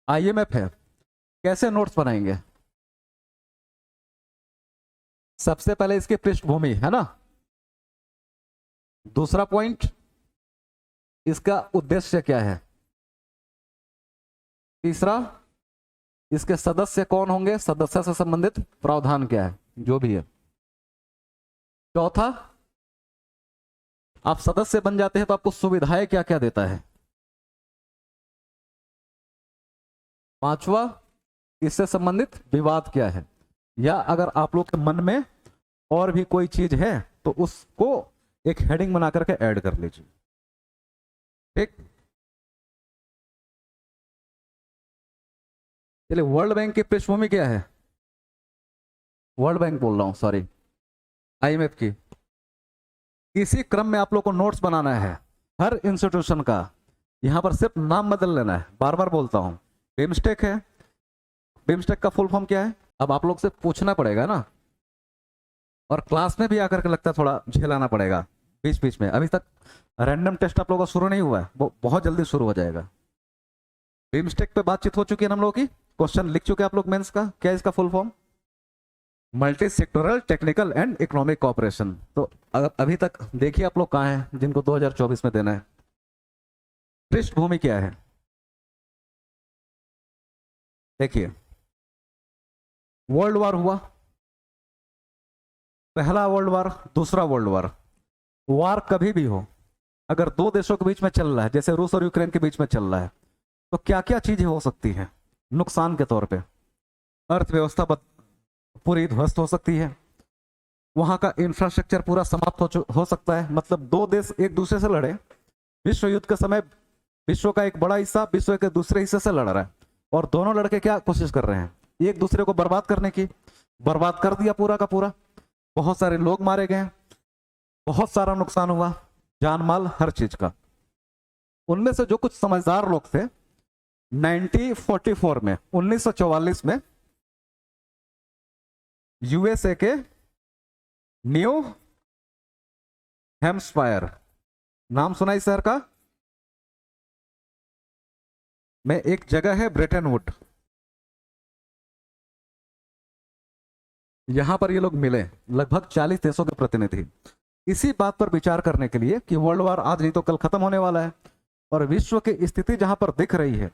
IMF है, कैसे notes बनाएंगे? सबसे पहले इसकी पृष्ठभूमि है ना, दूसरा पॉइंट इसका उद्देश्य क्या है, तीसरा इसके सदस्य कौन होंगे, सदस्य से संबंधित प्रावधान क्या है, जो भी है, चौथा आप सदस्य बन जाते हैं तो आपको सुविधाएं क्या क्या देता है, पांचवा इससे संबंधित विवाद क्या है, या अगर आप लोग के मन में और भी कोई चीज है तो उसको एक हेडिंग बना करके ऐड कर लीजिए। ठीक, चलिए वर्ल्ड बैंक की पृष्ठभूमि क्या है, वर्ल्ड बैंक बोल रहा हूं सॉरी, आईएमएफ की। इसी क्रम में आप लोग को नोट्स बनाना है हर इंस्टीट्यूशन का, यहां पर सिर्फ नाम बदल लेना है, बार बार बोलता हूं। बिम्स्टेक है, बिम्स्टेक का फुल फॉर्म क्या है, अब आप लोग से पूछना पड़ेगा ना, और क्लास में भी आकर के लगता है थोड़ा झेलाना पड़ेगा बीच बीच में। अभी तक रैंडम टेस्ट आप लोगों का शुरू नहीं हुआ है, वो बहुत जल्दी शुरू हो जाएगा। बिम्स्टेक पे बातचीत हो चुकी है हम लोगों की, क्वेश्चन लिख चुके हैं आप लोग मेंस का, क्या है इसका full form, multi sectoral technical and economic cooperation. तो अभी तक देखिए आप लोग कहाँ हैं जिनको 2024 में देना है। पृष्ठभूमि क्या है, देखिए वर्ल्ड वार हुआ, पहला वर्ल्ड वार, दूसरा वर्ल्ड वार। वार कभी भी हो, अगर दो देशों के बीच में चल रहा है, जैसे रूस और यूक्रेन के बीच में चल रहा है, तो क्या क्या चीजें हो सकती हैं नुकसान के तौर पे, अर्थव्यवस्था पूरी ध्वस्त हो सकती है, वहां का इंफ्रास्ट्रक्चर पूरा समाप्त हो सकता है। मतलब दो देश एक दूसरे से लड़े, विश्व युद्ध के समय विश्व का एक बड़ा हिस्सा विश्व के दूसरे हिस्से से लड़ रहा है, और दोनों लड़के क्या कोशिश कर रहे हैं, एक दूसरे को बर्बाद करने की। बर्बाद कर दिया पूरा का पूरा, बहुत सारे लोग मारे गए, बहुत सारा नुकसान हुआ, जान माल हर चीज का। उनमें से जो कुछ समझदार लोग थे, 1944 में 1944 में यूएसए के न्यू हैम्पशायर, नाम सुना इस शहर का, में एक जगह है ब्रेटन वुड, यहां पर ये लोग मिले, लगभग 40 देशों के प्रतिनिधि, इसी बात पर विचार करने के लिए कि वर्ल्ड वार आज नहीं तो कल खत्म होने वाला है, और विश्व की स्थिति जहां पर दिख रही है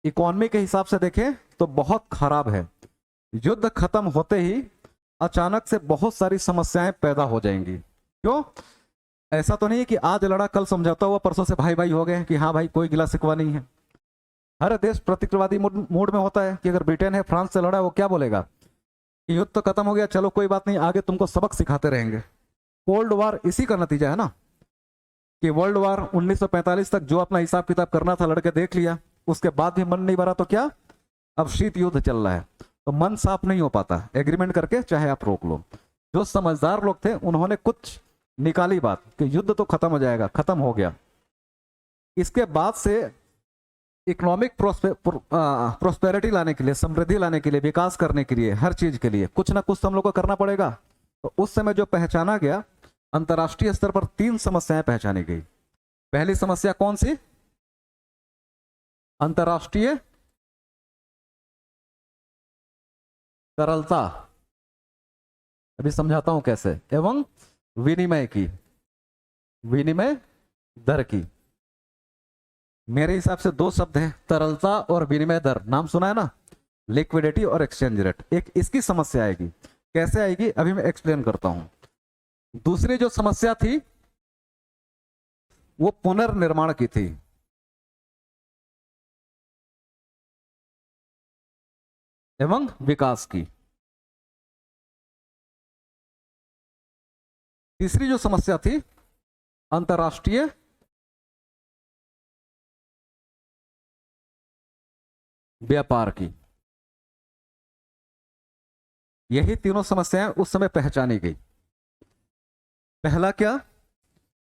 इकोनॉमी के हिसाब से देखें तो बहुत खराब है। युद्ध खत्म होते ही अचानक से बहुत सारी समस्याएं पैदा हो जाएंगी। क्यों? ऐसा तो नहीं है कि आज लड़ा कल समझौता हुआ, परसों से भाई भाई हो गए कि हाँ भाई कोई गिला शिकवा नहीं है। हर देश प्रतिक्रियावादी मूड में होता है कि अगर ब्रिटेन है फ्रांस से लड़ा, वो क्या बोलेगा कि युद्ध तो खत्म हो गया, चलो कोई बात नहीं, आगे तुमको सबक सिखाते रहेंगे। कोल्ड वार इसी का नतीजा है ना, कि वर्ल्ड वार 1945 तक जो अपना हिसाब किताब करना था लड़के देख लिया, उसके बाद भी मन नहीं भरा तो क्या, अब शीत युद्ध चल रहा है, तो मन साफ नहीं हो पाता, एग्रीमेंट करके चाहे आप रोक लो। जो समझदार लोग थे उन्होंने कुछ निकाली बात कि युद्ध तो खत्म हो जाएगा, खत्म हो गया। इसके बाद से इकोनॉमिक प्रोस्पेरिटी लाने के लिए, समृद्धि लाने के लिए, विकास करने के लिए, हर चीज के लिए कुछ ना कुछ हम लोग को करना पड़ेगा। तो उस समय जो पहचाना गया, अंतर्राष्ट्रीय स्तर पर 3 समस्याएं पहचानी गई। पहली समस्या कौन सी, अंतर्राष्ट्रीय तरलता, अभी समझाता हूं कैसे, एवं विनिमय की, विनिमय दर की। मेरे हिसाब से 2 शब्द हैं, तरलता और विनिमय दर, नाम सुना है ना, लिक्विडिटी और एक्सचेंज रेट। एक इसकी समस्या आएगी, कैसे आएगी अभी मैं एक्सप्लेन करता हूं। दूसरी जो समस्या थी वो पुनर्निर्माण की थी, एवं विकास की। तीसरी जो समस्या थी अंतर्राष्ट्रीय व्यापार की। यही तीनों समस्याएं उस समय पहचानी गई। पहला क्या,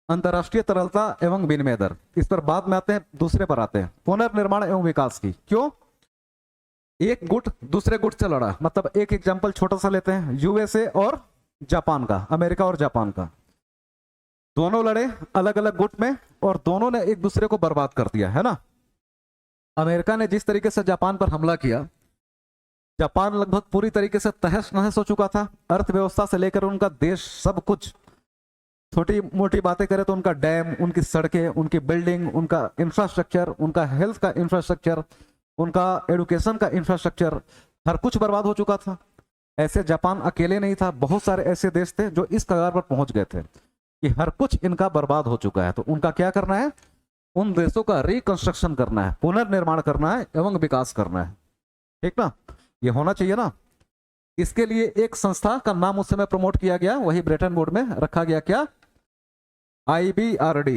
अंतर्राष्ट्रीय तरलता एवं विनिमय दर, इस पर बाद में आते हैं, दूसरे पर आते हैं, पुनर्निर्माण एवं विकास की। क्यों? एक गुट दूसरे गुट से लड़ा, मतलब एक एग्जांपल छोटा सा लेते हैं, यूएसए और जापान का, अमेरिका और जापान का, दोनों लड़े अलग अलग गुट में और दोनों ने एक दूसरे को बर्बाद कर दिया, है ना। अमेरिका ने जिस तरीके से जापान पर हमला किया, जापान लगभग पूरी तरीके से तहस नहस हो चुका था, अर्थव्यवस्था से लेकर उनका देश सब कुछ। छोटी मोटी बातें करें तो उनका डैम, उनकी सड़कें, उनकी बिल्डिंग, उनका इंफ्रास्ट्रक्चर, उनका हेल्थ का इंफ्रास्ट्रक्चर, उनका एडुकेशन का इंफ्रास्ट्रक्चर, हर कुछ बर्बाद हो चुका था। ऐसे जापान अकेले नहीं था, बहुत सारे ऐसे देश थे जो इस कगार पर पहुंच गए थे कि हर कुछ इनका बर्बाद हो चुका है। तो उनका क्या करना है, उन देशों का रिकंस्ट्रक्शन करना है, पुनर्निर्माण करना है एवं विकास करना है। ठीक ना, ये होना चाहिए ना। इसके लिए एक संस्था का नाम उस समय प्रमोट किया गया, वही ब्रेटन वुड में रखा गया, क्या, IBRD,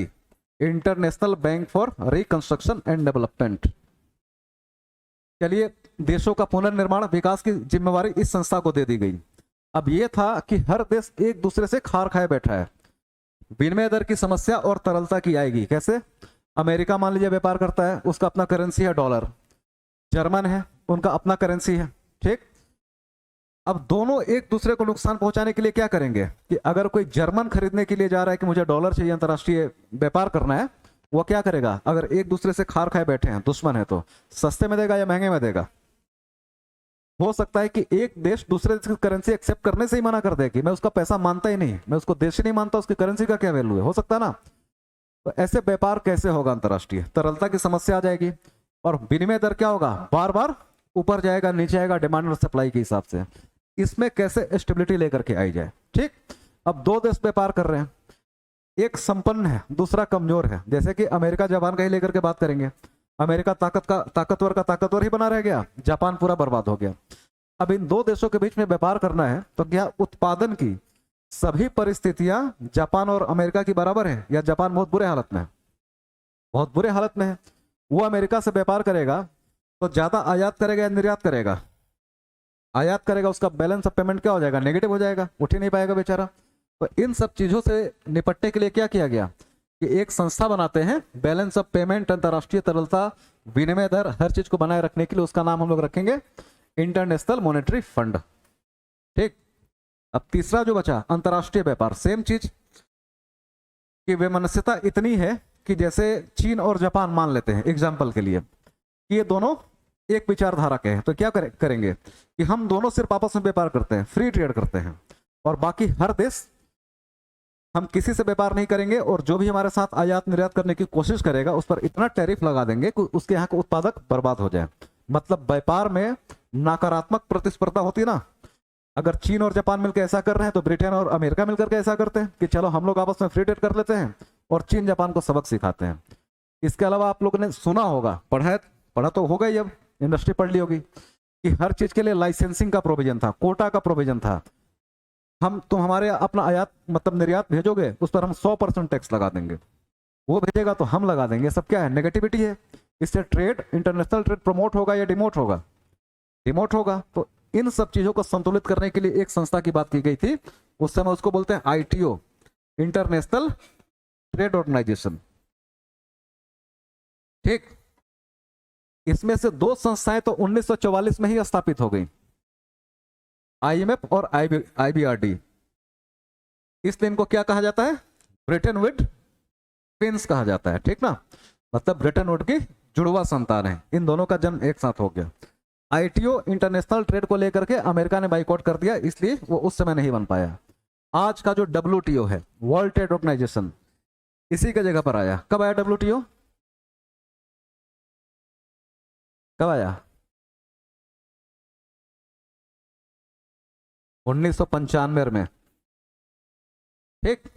international bank for reconstruction and development. चलिए, देशों का पुनर्निर्माण विकास की जिम्मेवारी इस संस्था को दे दी गई। अब यह था कि हर देश एक दूसरे से खार खाए बैठा है। विनिमय दर की समस्या और तरलता की आएगी। कैसे? अमेरिका मान लीजिए व्यापार करता है, उसका अपना करेंसी है डॉलर, जर्मन है, उनका अपना करेंसी है। ठीक, अब दोनों एक दूसरे को नुकसान पहुंचाने के लिए क्या करेंगे कि अगर कोई जर्मन खरीदने के लिए जा रहा है कि मुझे डॉलर चाहिए, अंतर्राष्ट्रीय व्यापार करना है, वो क्या करेगा, अगर एक दूसरे से खार खाए बैठे हैं, दुश्मन है, तो सस्ते में देगा या महंगे में देगा? हो सकता है कि एक देश दूसरे देश की करेंसी एक्सेप्ट करने से ही मना कर दे कि मैं उसका पैसा मानता ही नहीं, मैं उसको देश ही नहीं मानता, उसकी करेंसी का क्या वैल्यू है, हो सकता है ना। तो ऐसे व्यापार कैसे होगा अंतर्राष्ट्रीय? तरलता की समस्या आ जाएगी और विनिमय दर क्या होगा, बार बार ऊपर जाएगा नीचे आएगा, डिमांड और सप्लाई के हिसाब से। इसमें कैसे स्टेबिलिटी लेकर के आई जाए? ठीक, अब दो देश व्यापार कर रहे हैं, एक संपन्न है, दूसरा कमजोर है। जैसे कि अमेरिका जापान का ही लेकर के बात करेंगे, अमेरिका ताकतवर का ताकतवर ही बना रह गया, जापान पूरा बर्बाद हो गया। अब इन दो देशों के बीच में व्यापार करना है तो क्या उत्पादन की सभी परिस्थितियां जापान और अमेरिका की बराबर है, या जापान बहुत बुरे हालत में है? बहुत बुरे हालत में है। वो अमेरिका से व्यापार करेगा तो ज्यादा आयात करेगा या निर्यात करेगा? आयात करेगा, उसका बैलेंस ऑफ पेमेंट क्या हो जाएगा, नेगेटिव हो जाएगा, उठ ही नहीं पाएगा बेचारा। तो इन सब चीजों से निपटने के लिए क्या किया गया कि एक संस्था बनाते हैं, बैलेंस ऑफ पेमेंट, अंतर्राष्ट्रीय तरलता, विनिमय दर, हर चीज को बनाए रखने के लिए उसका नाम हम लोग रखेंगे इंटरनेशनल मॉनेटरी फंड। ठीक, अब तीसरा जो बचा, अंतर्राष्ट्रीय व्यापार। सेम चीज की वैमनस्यता इतनी है कि जैसे चीन और जापान मान लेते हैं एग्जाम्पल के लिए कि ये दोनों एक विचारधारा के हैं, तो क्या करेंगे कि हम दोनों सिर्फ आपस में व्यापार करते हैं, फ्री ट्रेड करते हैं, और बाकी हर देश हम किसी से व्यापार नहीं करेंगे, और जो भी हमारे साथ आयात निर्यात करने की कोशिश करेगा उस पर इतना टैरिफ लगा देंगे कि उसके यहाँ का उत्पादक बर्बाद हो जाए। मतलब व्यापार में नकारात्मक प्रतिस्पर्धा होती ना। अगर चीन और जापान मिलकर ऐसा कर रहे हैं तो ब्रिटेन और अमेरिका मिलकर के ऐसा करते हैं कि चलो हम लोग आपस में फ्री ट्रेड कर लेते हैं, और चीन जापान को सबक सिखाते हैं। इसके अलावा आप लोगों ने सुना होगा, पढ़ा तो होगा ही, अब इंडस्ट्री पढ़ ली होगी, कि हर चीज के लिए लाइसेंसिंग का प्रोविजन था, कोटा का प्रोविजन था। तुम हमारे अपना आयात मतलब निर्यात भेजोगे, उस पर हम 100% टैक्स लगा देंगे, वो भेजेगा तो हम लगा देंगे। सब क्या है, नेगेटिविटी है। इससे ट्रेड, इंटरनेशनल ट्रेड प्रमोट होगा या डिमोट होगा? डिमोट होगा। तो इन सब चीजों को संतुलित करने के लिए एक संस्था की बात की गई थी, उस समय उसको बोलते हैं ITO, इंटरनेशनल ट्रेड ऑर्गेनाइजेशन। ठीक, इसमें से दो संस्थाएं तो 1944 में ही स्थापित हो गई, IMF और IBRD। इसलिए इनको क्या कहा जाता है, ब्रेटन वुड ट्विंस कहा जाता है। ठीक ना, मतलब ब्रेटन वुड की जुड़वा संतान है, इन दोनों का जन्म एक साथ हो गया। ITO इंटरनेशनल ट्रेड को लेकर के अमेरिका ने बाइकआउट कर दिया, इसलिए वो उस समय नहीं बन पाया। आज का जो WTO है, वर्ल्ड ट्रेड ऑर्गेनाइजेशन, इसी के जगह पर आया। कब आया WTO? कब आया? 1995 में। ठीक,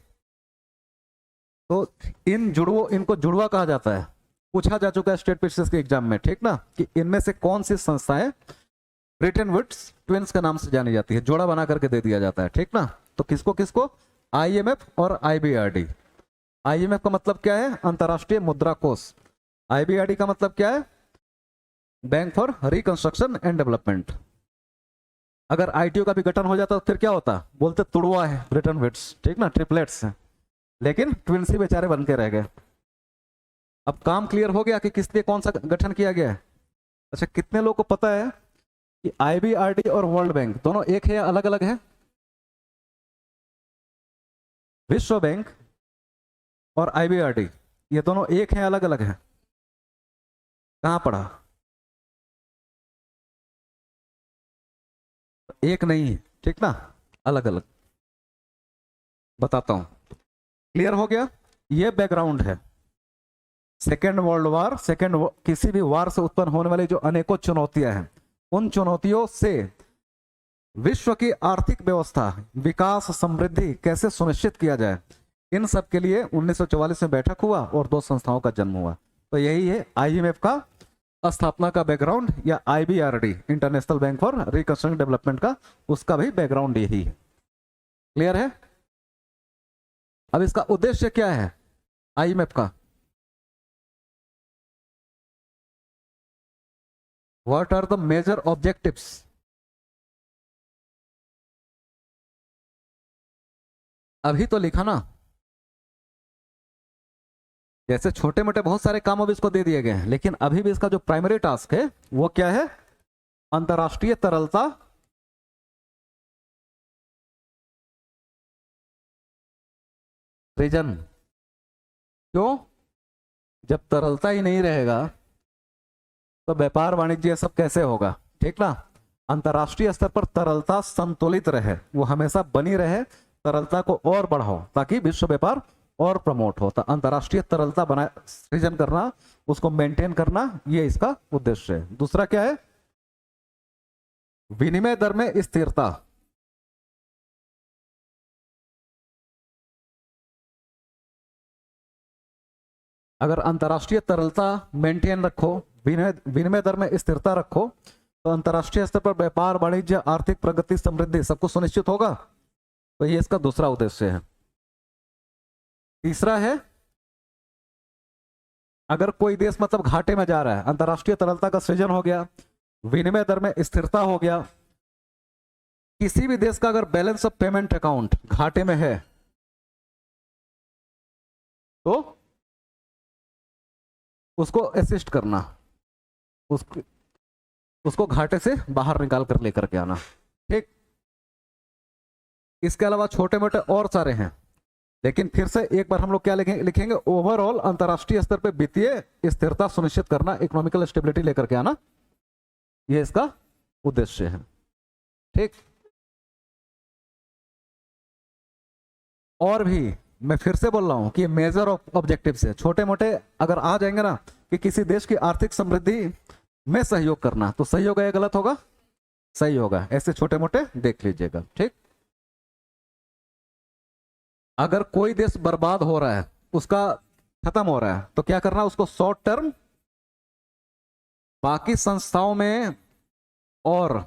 तो इनको जुड़वा कहा जाता है। पूछा जा चुका है स्टेट पीसीएस के एग्जाम में, ठीक ना, कि इनमें से कौन सी संस्थाएं ब्रेटन वुड्स ट्विंस के नाम से जानी जाती है, जोड़ा बना करके दे दिया जाता है। ठीक ना, तो किसको किसको, IMF और IBRD। IMF का मतलब क्या है, अंतर्राष्ट्रीय मुद्रा कोष। IBRD का मतलब क्या है, bank for reconstruction and development. अगर ITO का भी गठन हो जाता तो फिर क्या होता, बोलते तुड़वा है ब्रेटन वुड्स। ठीक ना, ट्रिपलेट्स हैं, लेकिन ट्विंस ही बेचारे बन के रह गए। अब काम क्लियर हो गया कि किस लिए कौन सा गठन किया गया है। अच्छा, कितने लोगों को पता है कि IBRD और वर्ल्ड बैंक दोनों एक है या अलग अलग है? विश्व बैंक और IBRD ये दोनों एक है, अलग अलग है? कहां पढ़ा? एक नहीं है, ठीक ना, अलग अलग बताता हूं। क्लियर हो गया? ये बैकग्राउंड है। सेकेंड वर्ल्ड वार, किसी भी वार से उत्पन्न होने वाली जो अनेकों चुनौतियां हैं, उन चुनौतियों से विश्व की आर्थिक व्यवस्था, विकास, समृद्धि कैसे सुनिश्चित किया जाए, इन सब के लिए 1944 में बैठक हुआ और दो संस्थाओं का जन्म हुआ। तो यही है आईएमएफ का स्थापना का बैकग्राउंड, या IBRD, international bank for reconstruction development का, उसका भी बैकग्राउंड यही है। क्लियर है? अब इसका उद्देश्य क्या है आईएमएफ का? What are the major objectives? अभी तो लिखा ना, जैसे छोटे मोटे बहुत सारे काम अब इसको दे दिए गए हैं, लेकिन अभी भी इसका जो प्राइमरी टास्क है वो क्या है? अंतरराष्ट्रीय तरलता सृजन। क्यों? जब तरलता ही नहीं रहेगा तो व्यापार वाणिज्य सब कैसे होगा? ठीक ना। अंतरराष्ट्रीय स्तर पर तरलता संतुलित रहे, वो हमेशा बनी रहे, तरलता को और बढ़ाओ ताकि विश्व व्यापार और प्रमोट हो। तो अंतरराष्ट्रीय तरलता बना सृजन करना, उसको मेंटेन करना, ये इसका उद्देश्य है। दूसरा क्या है? विनिमय दर में स्थिरता। अगर अंतरराष्ट्रीय तरलता मेंटेन रखो, विनिमय दर में स्थिरता रखो, तो अंतरराष्ट्रीय स्तर पर व्यापार, वाणिज्य, आर्थिक प्रगति, समृद्धि सबको सुनिश्चित होगा। तो ये इसका दूसरा उद्देश्य है। तीसरा है, अगर कोई देश मतलब घाटे में जा रहा है, अंतरराष्ट्रीय तरलता का सृजन हो गया, विनिमय दर में स्थिरता हो गया, किसी भी देश का अगर बैलेंस ऑफ पेमेंट अकाउंट घाटे में है तो उसको असिस्ट करना, उसको घाटे से बाहर निकाल कर लेकर के आना। ठीक। इसके अलावा छोटे मोटे और सारे हैं, लेकिन फिर से एक बार हम लोग क्या लिखेंगे? ओवरऑल अंतरराष्ट्रीय स्तर पे वित्तीय स्थिरता सुनिश्चित करना, इकोनॉमिकल स्टेबिलिटी लेकर के आना, ये इसका उद्देश्य है। ठीक। और भी मैं फिर से बोल रहा हूं कि मेजर ऑब्जेक्टिव्स है। छोटे मोटे अगर आ जाएंगे ना, कि किसी देश की आर्थिक समृद्धि में सहयोग करना, तो सही होगा या गलत होगा? सही होगा। ऐसे छोटे मोटे देख लीजिएगा। ठीक। अगर कोई देश बर्बाद हो रहा है, उसका खत्म हो रहा है, तो क्या करना? उसको शॉर्ट टर्म, बाकी संस्थाओं में और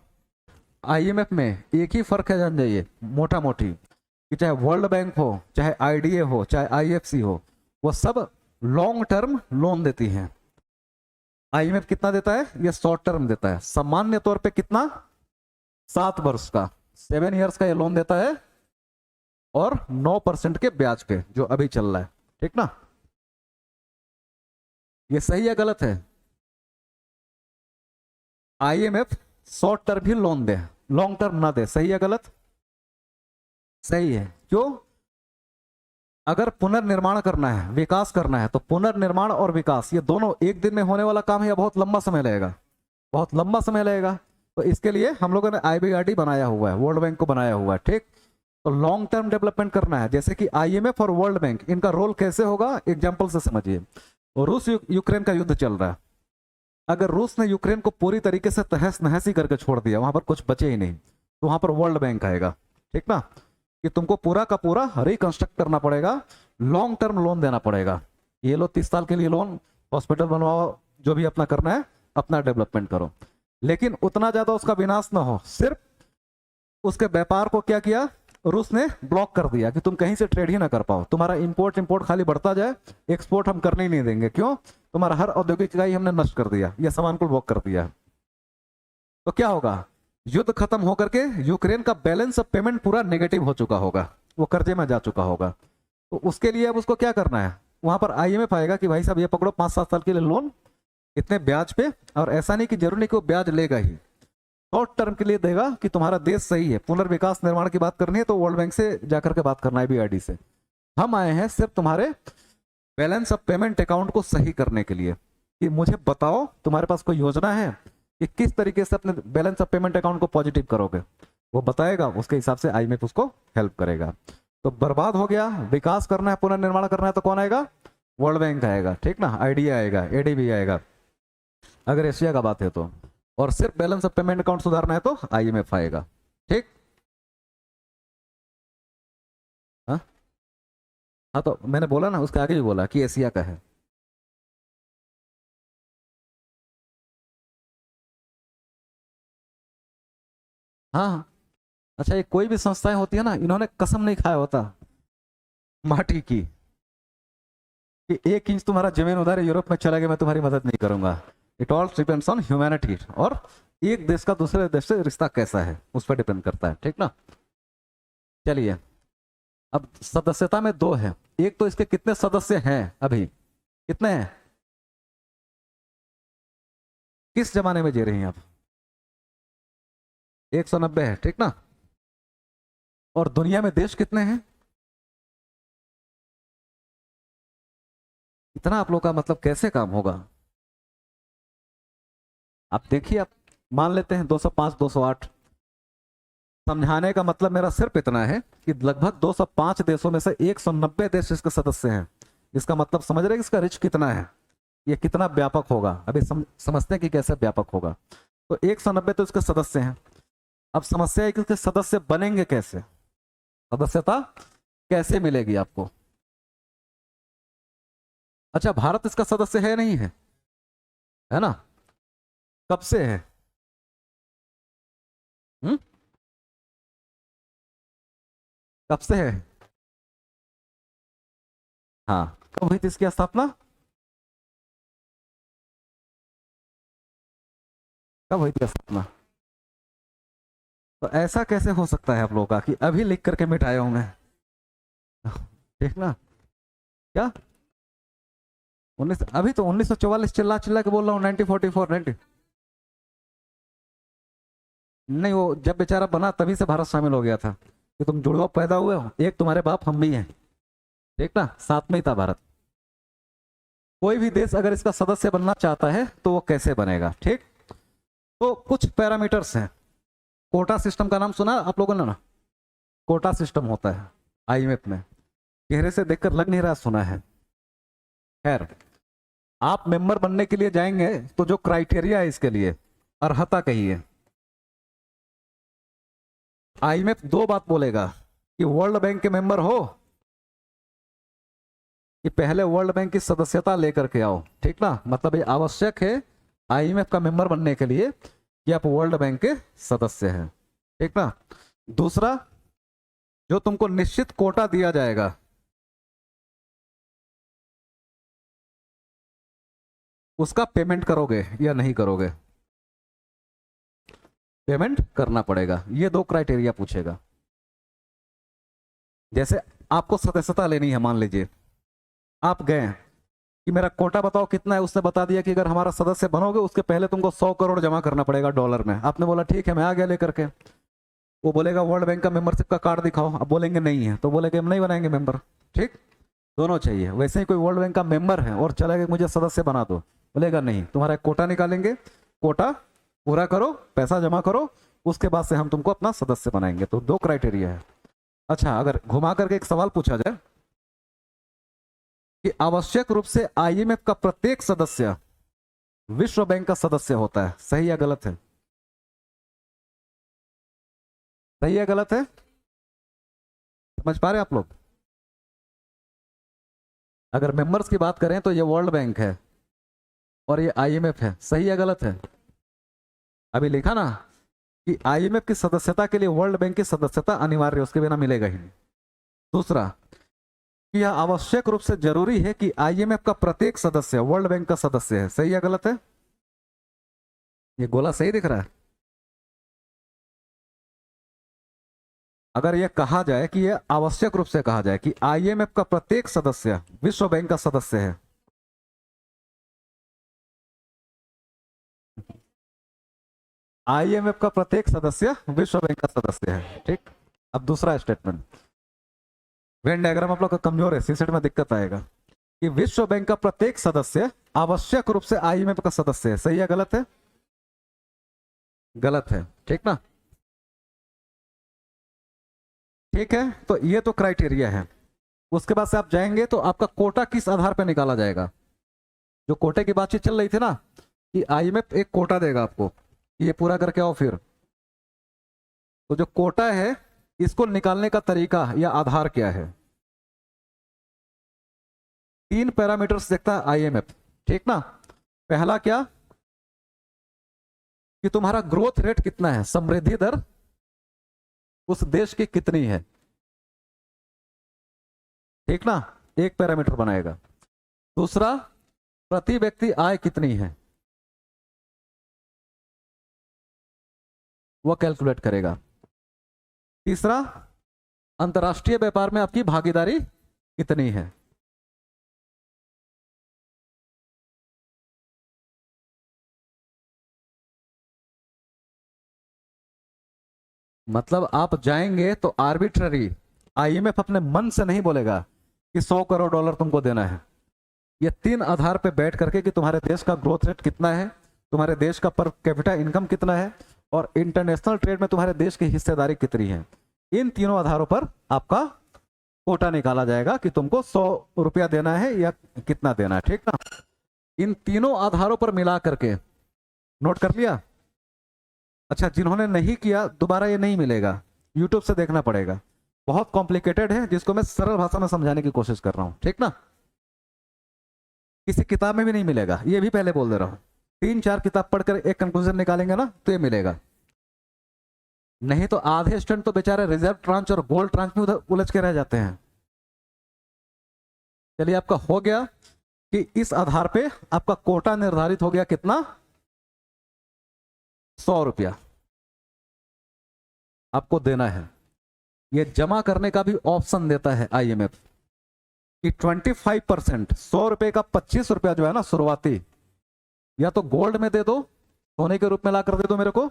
आईएमएफ में एक ही फर्क है, जान जाइए मोटा मोटी, कि चाहे वर्ल्ड बैंक हो, चाहे आईडीए हो, चाहे आईएफसी हो, वो सब लॉन्ग टर्म लोन देती हैं। आईएमएफ कितना देता है? ये शॉर्ट टर्म देता है। सामान्य तौर पे कितना? 7 वर्ष का, 7 ईयर्स का ये लोन देता है, और 9% के ब्याज पे, जो अभी चल रहा है। ठीक ना। ये सही या गलत है? आईएमएफ शॉर्ट टर्म ही लोन दे, लॉन्ग टर्म ना दे। सही या गलत? सही है। क्यों? अगर पुनर्निर्माण करना है, विकास करना है, तो पुनर्निर्माण और विकास ये दोनों एक दिन में होने वाला काम है या बहुत लंबा समय लगेगा? बहुत लंबा समय लगेगा। तो इसके लिए हम लोगों ने आईबीआरडी बनाया हुआ है, वर्ल्ड बैंक को बनाया हुआ है। ठीक। तो लॉन्ग टर्म डेवलपमेंट करना है, जैसे कि आईएमएफ और वर्ल्ड बैंक, इनका रोल कैसे होगा एग्जांपल से समझिए। रूस यूक्रेन का युद्ध चल रहा है। अगर रूस ने यूक्रेन को पूरी तरीके से तहस नहस ही करके छोड़ दिया, वहां पर कुछ बचे ही नहीं, तो वहां पर वर्ल्ड बैंक आएगा। ठीक ना, कि तुमको पूरा का पूरा रिकंस्ट्रक्ट करना पड़ेगा, लॉन्ग टर्म लोन देना पड़ेगा। ये लो 30 साल के लिए लोन, हॉस्पिटल बनवाओ, जो भी अपना करना है अपना डेवलपमेंट करो, लेकिन उतना ज्यादा उसका विनाश ना हो। सिर्फ उसके व्यापार को क्या किया? रूस ने ब्लॉक कर दिया कि तुम कहीं से ट्रेड ही ना कर पाओ, तुम्हारा इंपोर्ट खाली बढ़ता जाए, एक्सपोर्ट हम करने ही नहीं देंगे। क्यों? तुम्हारा हर औद्योगिक इकाई हमने नष्ट कर दिया, यह सामान को ब्लॉक कर दिया। तो क्या होगा? युद्ध खत्म होकर के यूक्रेन का बैलेंस ऑफ पेमेंट पूरा नेगेटिव हो चुका होगा, वो कर्जे में जा चुका होगा। तो उसके लिए अब उसको क्या करना है? वहां पर आईएमएफ आएगा कि भाई साहब ये पकड़ो 5-7 साल के लिए लोन, इतने ब्याज पे, और ऐसा नहीं कि जरूरी नहीं कि वो ब्याज लेगा ही, शॉर्ट टर्म के लिए देगा कि तुम्हारा देश सही है। पुनर्विकास निर्माण की बात करनी है तो वर्ल्ड बैंक से जाकर के बात करना है, आईबीआरडी से। हम आए हैं सिर्फ तुम्हारे बैलेंस ऑफ पेमेंट अकाउंट को सही करने के लिए। कि मुझे बताओ तुम्हारे पास कोई योजना है कि किस तरीके से अपने बैलेंस ऑफ पेमेंट अकाउंट को पॉजिटिव करोगे। वो बताएगा, उसके हिसाब से आईएमएफ उसको हेल्प करेगा। तो बर्बाद हो गया, विकास करना है, पुनर्निर्माण करना है, तो कौन आएगा? वर्ल्ड बैंक आएगा, ठीक ना, आईडीए आएगा, एडीबी आएगा अगर एशिया का बात है तो। और सिर्फ बैलेंस ऑफ पेमेंट अकाउंट सुधारना है तो आईएमएफ आएगा, ठीक। हाँ हाँ, तो मैंने बोला ना, उसके आगे भी बोला कि एशिया का है। हाँ हाँ। अच्छा, ये कोई भी संस्थाएं होती है ना, इन्होंने कसम नहीं खाया होता माटी की कि 1 इंच तुम्हारा जमीन उधर यूरोप में चला गया, मैं तुम्हारी मदद नहीं करूंगा। It all depends on humanity, और एक देश का दूसरे देश से रिश्ता कैसा है उस पर डिपेंड करता है, ठीक ना। चलिए, अब सदस्यता में दो है। एक तो इसके कितने सदस्य हैं अभी, कितने हैं, किस जमाने में जी रही हैं आप? 190 है, ठीक ना। और दुनिया में देश कितने हैं? इतना आप लोग का मतलब कैसे काम होगा? आप देखिए, आप मान लेते हैं 205 208। समझाने का मतलब मेरा सिर्फ इतना है कि लगभग 205 देशों में से 190 देश इसके सदस्य हैं। इसका मतलब समझ रहे हैं कि इसका रिच कितना है, ये कितना व्यापक होगा। अभी समझते हैं कि कैसे व्यापक होगा। तो 190 तो इसके सदस्य हैं। अब समस्या है कि इसके सदस्य बनेंगे कैसे, सदस्यता कैसे मिलेगी आपको? अच्छा, भारत इसका सदस्य है नहीं है ना? कब से है? हम्म, कब से है? हाँ, कब हुई थी इसकी स्थापना? कब हुई थी स्थापना? तो ऐसा कैसे हो सकता है आप लोगों का कि अभी लिख करके मिटाया हूं मैं? ठीक ना। क्या 19, अभी तो 1944 चिल्ला चिल्ला के बोल रहा हूँ, 1944 90। नहीं, वो जब बेचारा बना तभी से भारत शामिल हो गया था कि तुम जुड़वा पैदा हुए हो, एक तुम्हारे बाप हम भी हैं, ठीक ना, साथ में ही था भारत। कोई भी देश अगर इसका सदस्य बनना चाहता है तो वो कैसे बनेगा, ठीक। तो कुछ पैरामीटर्स हैं। कोटा सिस्टम का नाम सुना आप लोगों ने ना? कोटा सिस्टम होता है आईएमएफ में। चेहरे से देखकर लग नहीं रहा सुना है। खैर, आप मेंबर बनने के लिए जाएंगे तो जो क्राइटेरिया है इसके लिए, अर्हता कहिए, आईएमएफ दो बात बोलेगा कि वर्ल्ड बैंक के मेंबर हो, कि पहले वर्ल्ड बैंक की सदस्यता लेकर के आओ, ठीक ना। मतलब ये आवश्यक है आईएमएफ का मेंबर बनने के लिए कि आप वर्ल्ड बैंक के सदस्य हैं, ठीक ना। दूसरा, जो तुमको निश्चित कोटा दिया जाएगा, उसका पेमेंट करोगे या नहीं करोगे? पेमेंट करना पड़ेगा। ये दो क्राइटेरिया पूछेगा। जैसे आपको सदस्यता लेनी है, मान लीजिए आप गए कि मेरा कोटा बताओ कितना है, उसने बता दिया कि अगर हमारा सदस्य बनोगे उसके पहले तुमको 100 करोड़ जमा करना पड़ेगा डॉलर में। आपने बोला ठीक है, मैं आ गया लेकर के। वो बोलेगा वर्ल्ड बैंक का मेंबरशिप का कार्ड दिखाओ, अब बोलेंगे नहीं है तो बोलेंगे हम नहीं बनाएंगे मेंबर, ठीक। दोनों चाहिए। वैसे ही कोई वर्ल्ड बैंक का मेंबर है और चला गया मुझे सदस्य बना दो, बोलेगा नहीं, तुम्हारा एक कोटा निकालेंगे, कोटा पूरा करो, पैसा जमा करो, उसके बाद से हम तुमको अपना सदस्य बनाएंगे। तो दो क्राइटेरिया है। अच्छा, अगर घुमा करके एक सवाल पूछा जाए कि आवश्यक रूप से आईएमएफ का प्रत्येक सदस्य विश्व बैंक का सदस्य होता है, सही या गलत है? सही या गलत है? समझ पा रहे हैं आप लोग? अगर मेंबर्स की बात करें तो ये वर्ल्ड बैंक है और ये आईएमएफ है, सही या गलत है? अभी लिखा ना कि आईएमएफ की सदस्यता के लिए वर्ल्ड बैंक की सदस्यता अनिवार्य है, उसके बिना मिलेगा ही नहीं। दूसरा, कि यह आवश्यक रूप से जरूरी है कि आईएमएफ का प्रत्येक सदस्य वर्ल्ड बैंक का सदस्य है, सही या गलत है? ये गोला सही दिख रहा है? अगर यह कहा जाए कि यह आवश्यक रूप से कहा जाए कि आईएमएफ का प्रत्येक सदस्य विश्व बैंक का सदस्य है, आईएमएफ का प्रत्येक सदस्य विश्व बैंक का सदस्य है, ठीक। अब दूसरा स्टेटमेंट, वेन डायग्राम आप लोग का कमजोर है, सी सेट में दिक्कत आएगा कि विश्व बैंक का प्रत्येक सदस्य आवश्यक रूप से आईएमएफ का सदस्य है। सही है गलत है? गलत है, ठीक ना। ठीक है, तो ये तो क्राइटेरिया है। उसके बाद से आप जाएंगे तो आपका कोटा किस आधार पर निकाला जाएगा। जो कोटे की बातचीत चल रही थी ना कि आईएमएफ एक कोटा देगा आपको, ये पूरा करके आओ फिर। तो जो कोटा है इसको निकालने का तरीका या आधार क्या है? 3 पैरामीटर्स देखता है आईएमएफ, ठीक ना। पहला क्या कि तुम्हारा ग्रोथ रेट कितना है, समृद्धि दर उस देश की कितनी है, ठीक ना, एक पैरामीटर बनाएगा। दूसरा, प्रति व्यक्ति आय कितनी है, वो कैलकुलेट करेगा। तीसरा, अंतर्राष्ट्रीय व्यापार में आपकी भागीदारी कितनी है। मतलब आप जाएंगे तो आर्बिट्ररी आईएमएफ अपने मन से नहीं बोलेगा कि 100 करोड़ डॉलर तुमको देना है। ये 3 आधार पे बैठ करके कि तुम्हारे देश का ग्रोथ रेट कितना है, तुम्हारे देश का पर कैपिटा इनकम कितना है और इंटरनेशनल ट्रेड में तुम्हारे देश की हिस्सेदारी कितनी है, इन तीनों आधारों पर आपका कोटा निकाला जाएगा कि तुमको 100 रुपया देना है या कितना देना है, ठीक ना। इन तीनों आधारों पर मिला करके नोट कर लिया। अच्छा, जिन्होंने नहीं किया दोबारा ये नहीं मिलेगा, यूट्यूब से देखना पड़ेगा, बहुत कॉम्प्लिकेटेड है जिसको मैं सरल भाषा में समझाने की कोशिश कर रहा हूं, ठीक ना। किसी किताब में भी नहीं मिलेगा, ये भी पहले बोल दे रहा हूं। 3-4 किताब पढ़कर एक कंक्लूजन निकालेंगे ना तो ये मिलेगा, नहीं तो आधे स्टूडेंट तो बेचारे रिजर्व ट्रांच और गोल्ड ट्रांच में उधर उलझ के रह जाते हैं। चलिए, आपका हो गया कि इस आधार पे आपका कोटा निर्धारित हो गया, कितना, 100 रुपया आपको देना है। ये जमा करने का भी ऑप्शन देता है आईएमएफ कि 25%, 100 रुपए का 25 रुपया जो है ना शुरुआती, या तो गोल्ड में दे दो, सोने के रूप में ला कर दे दो मेरे को,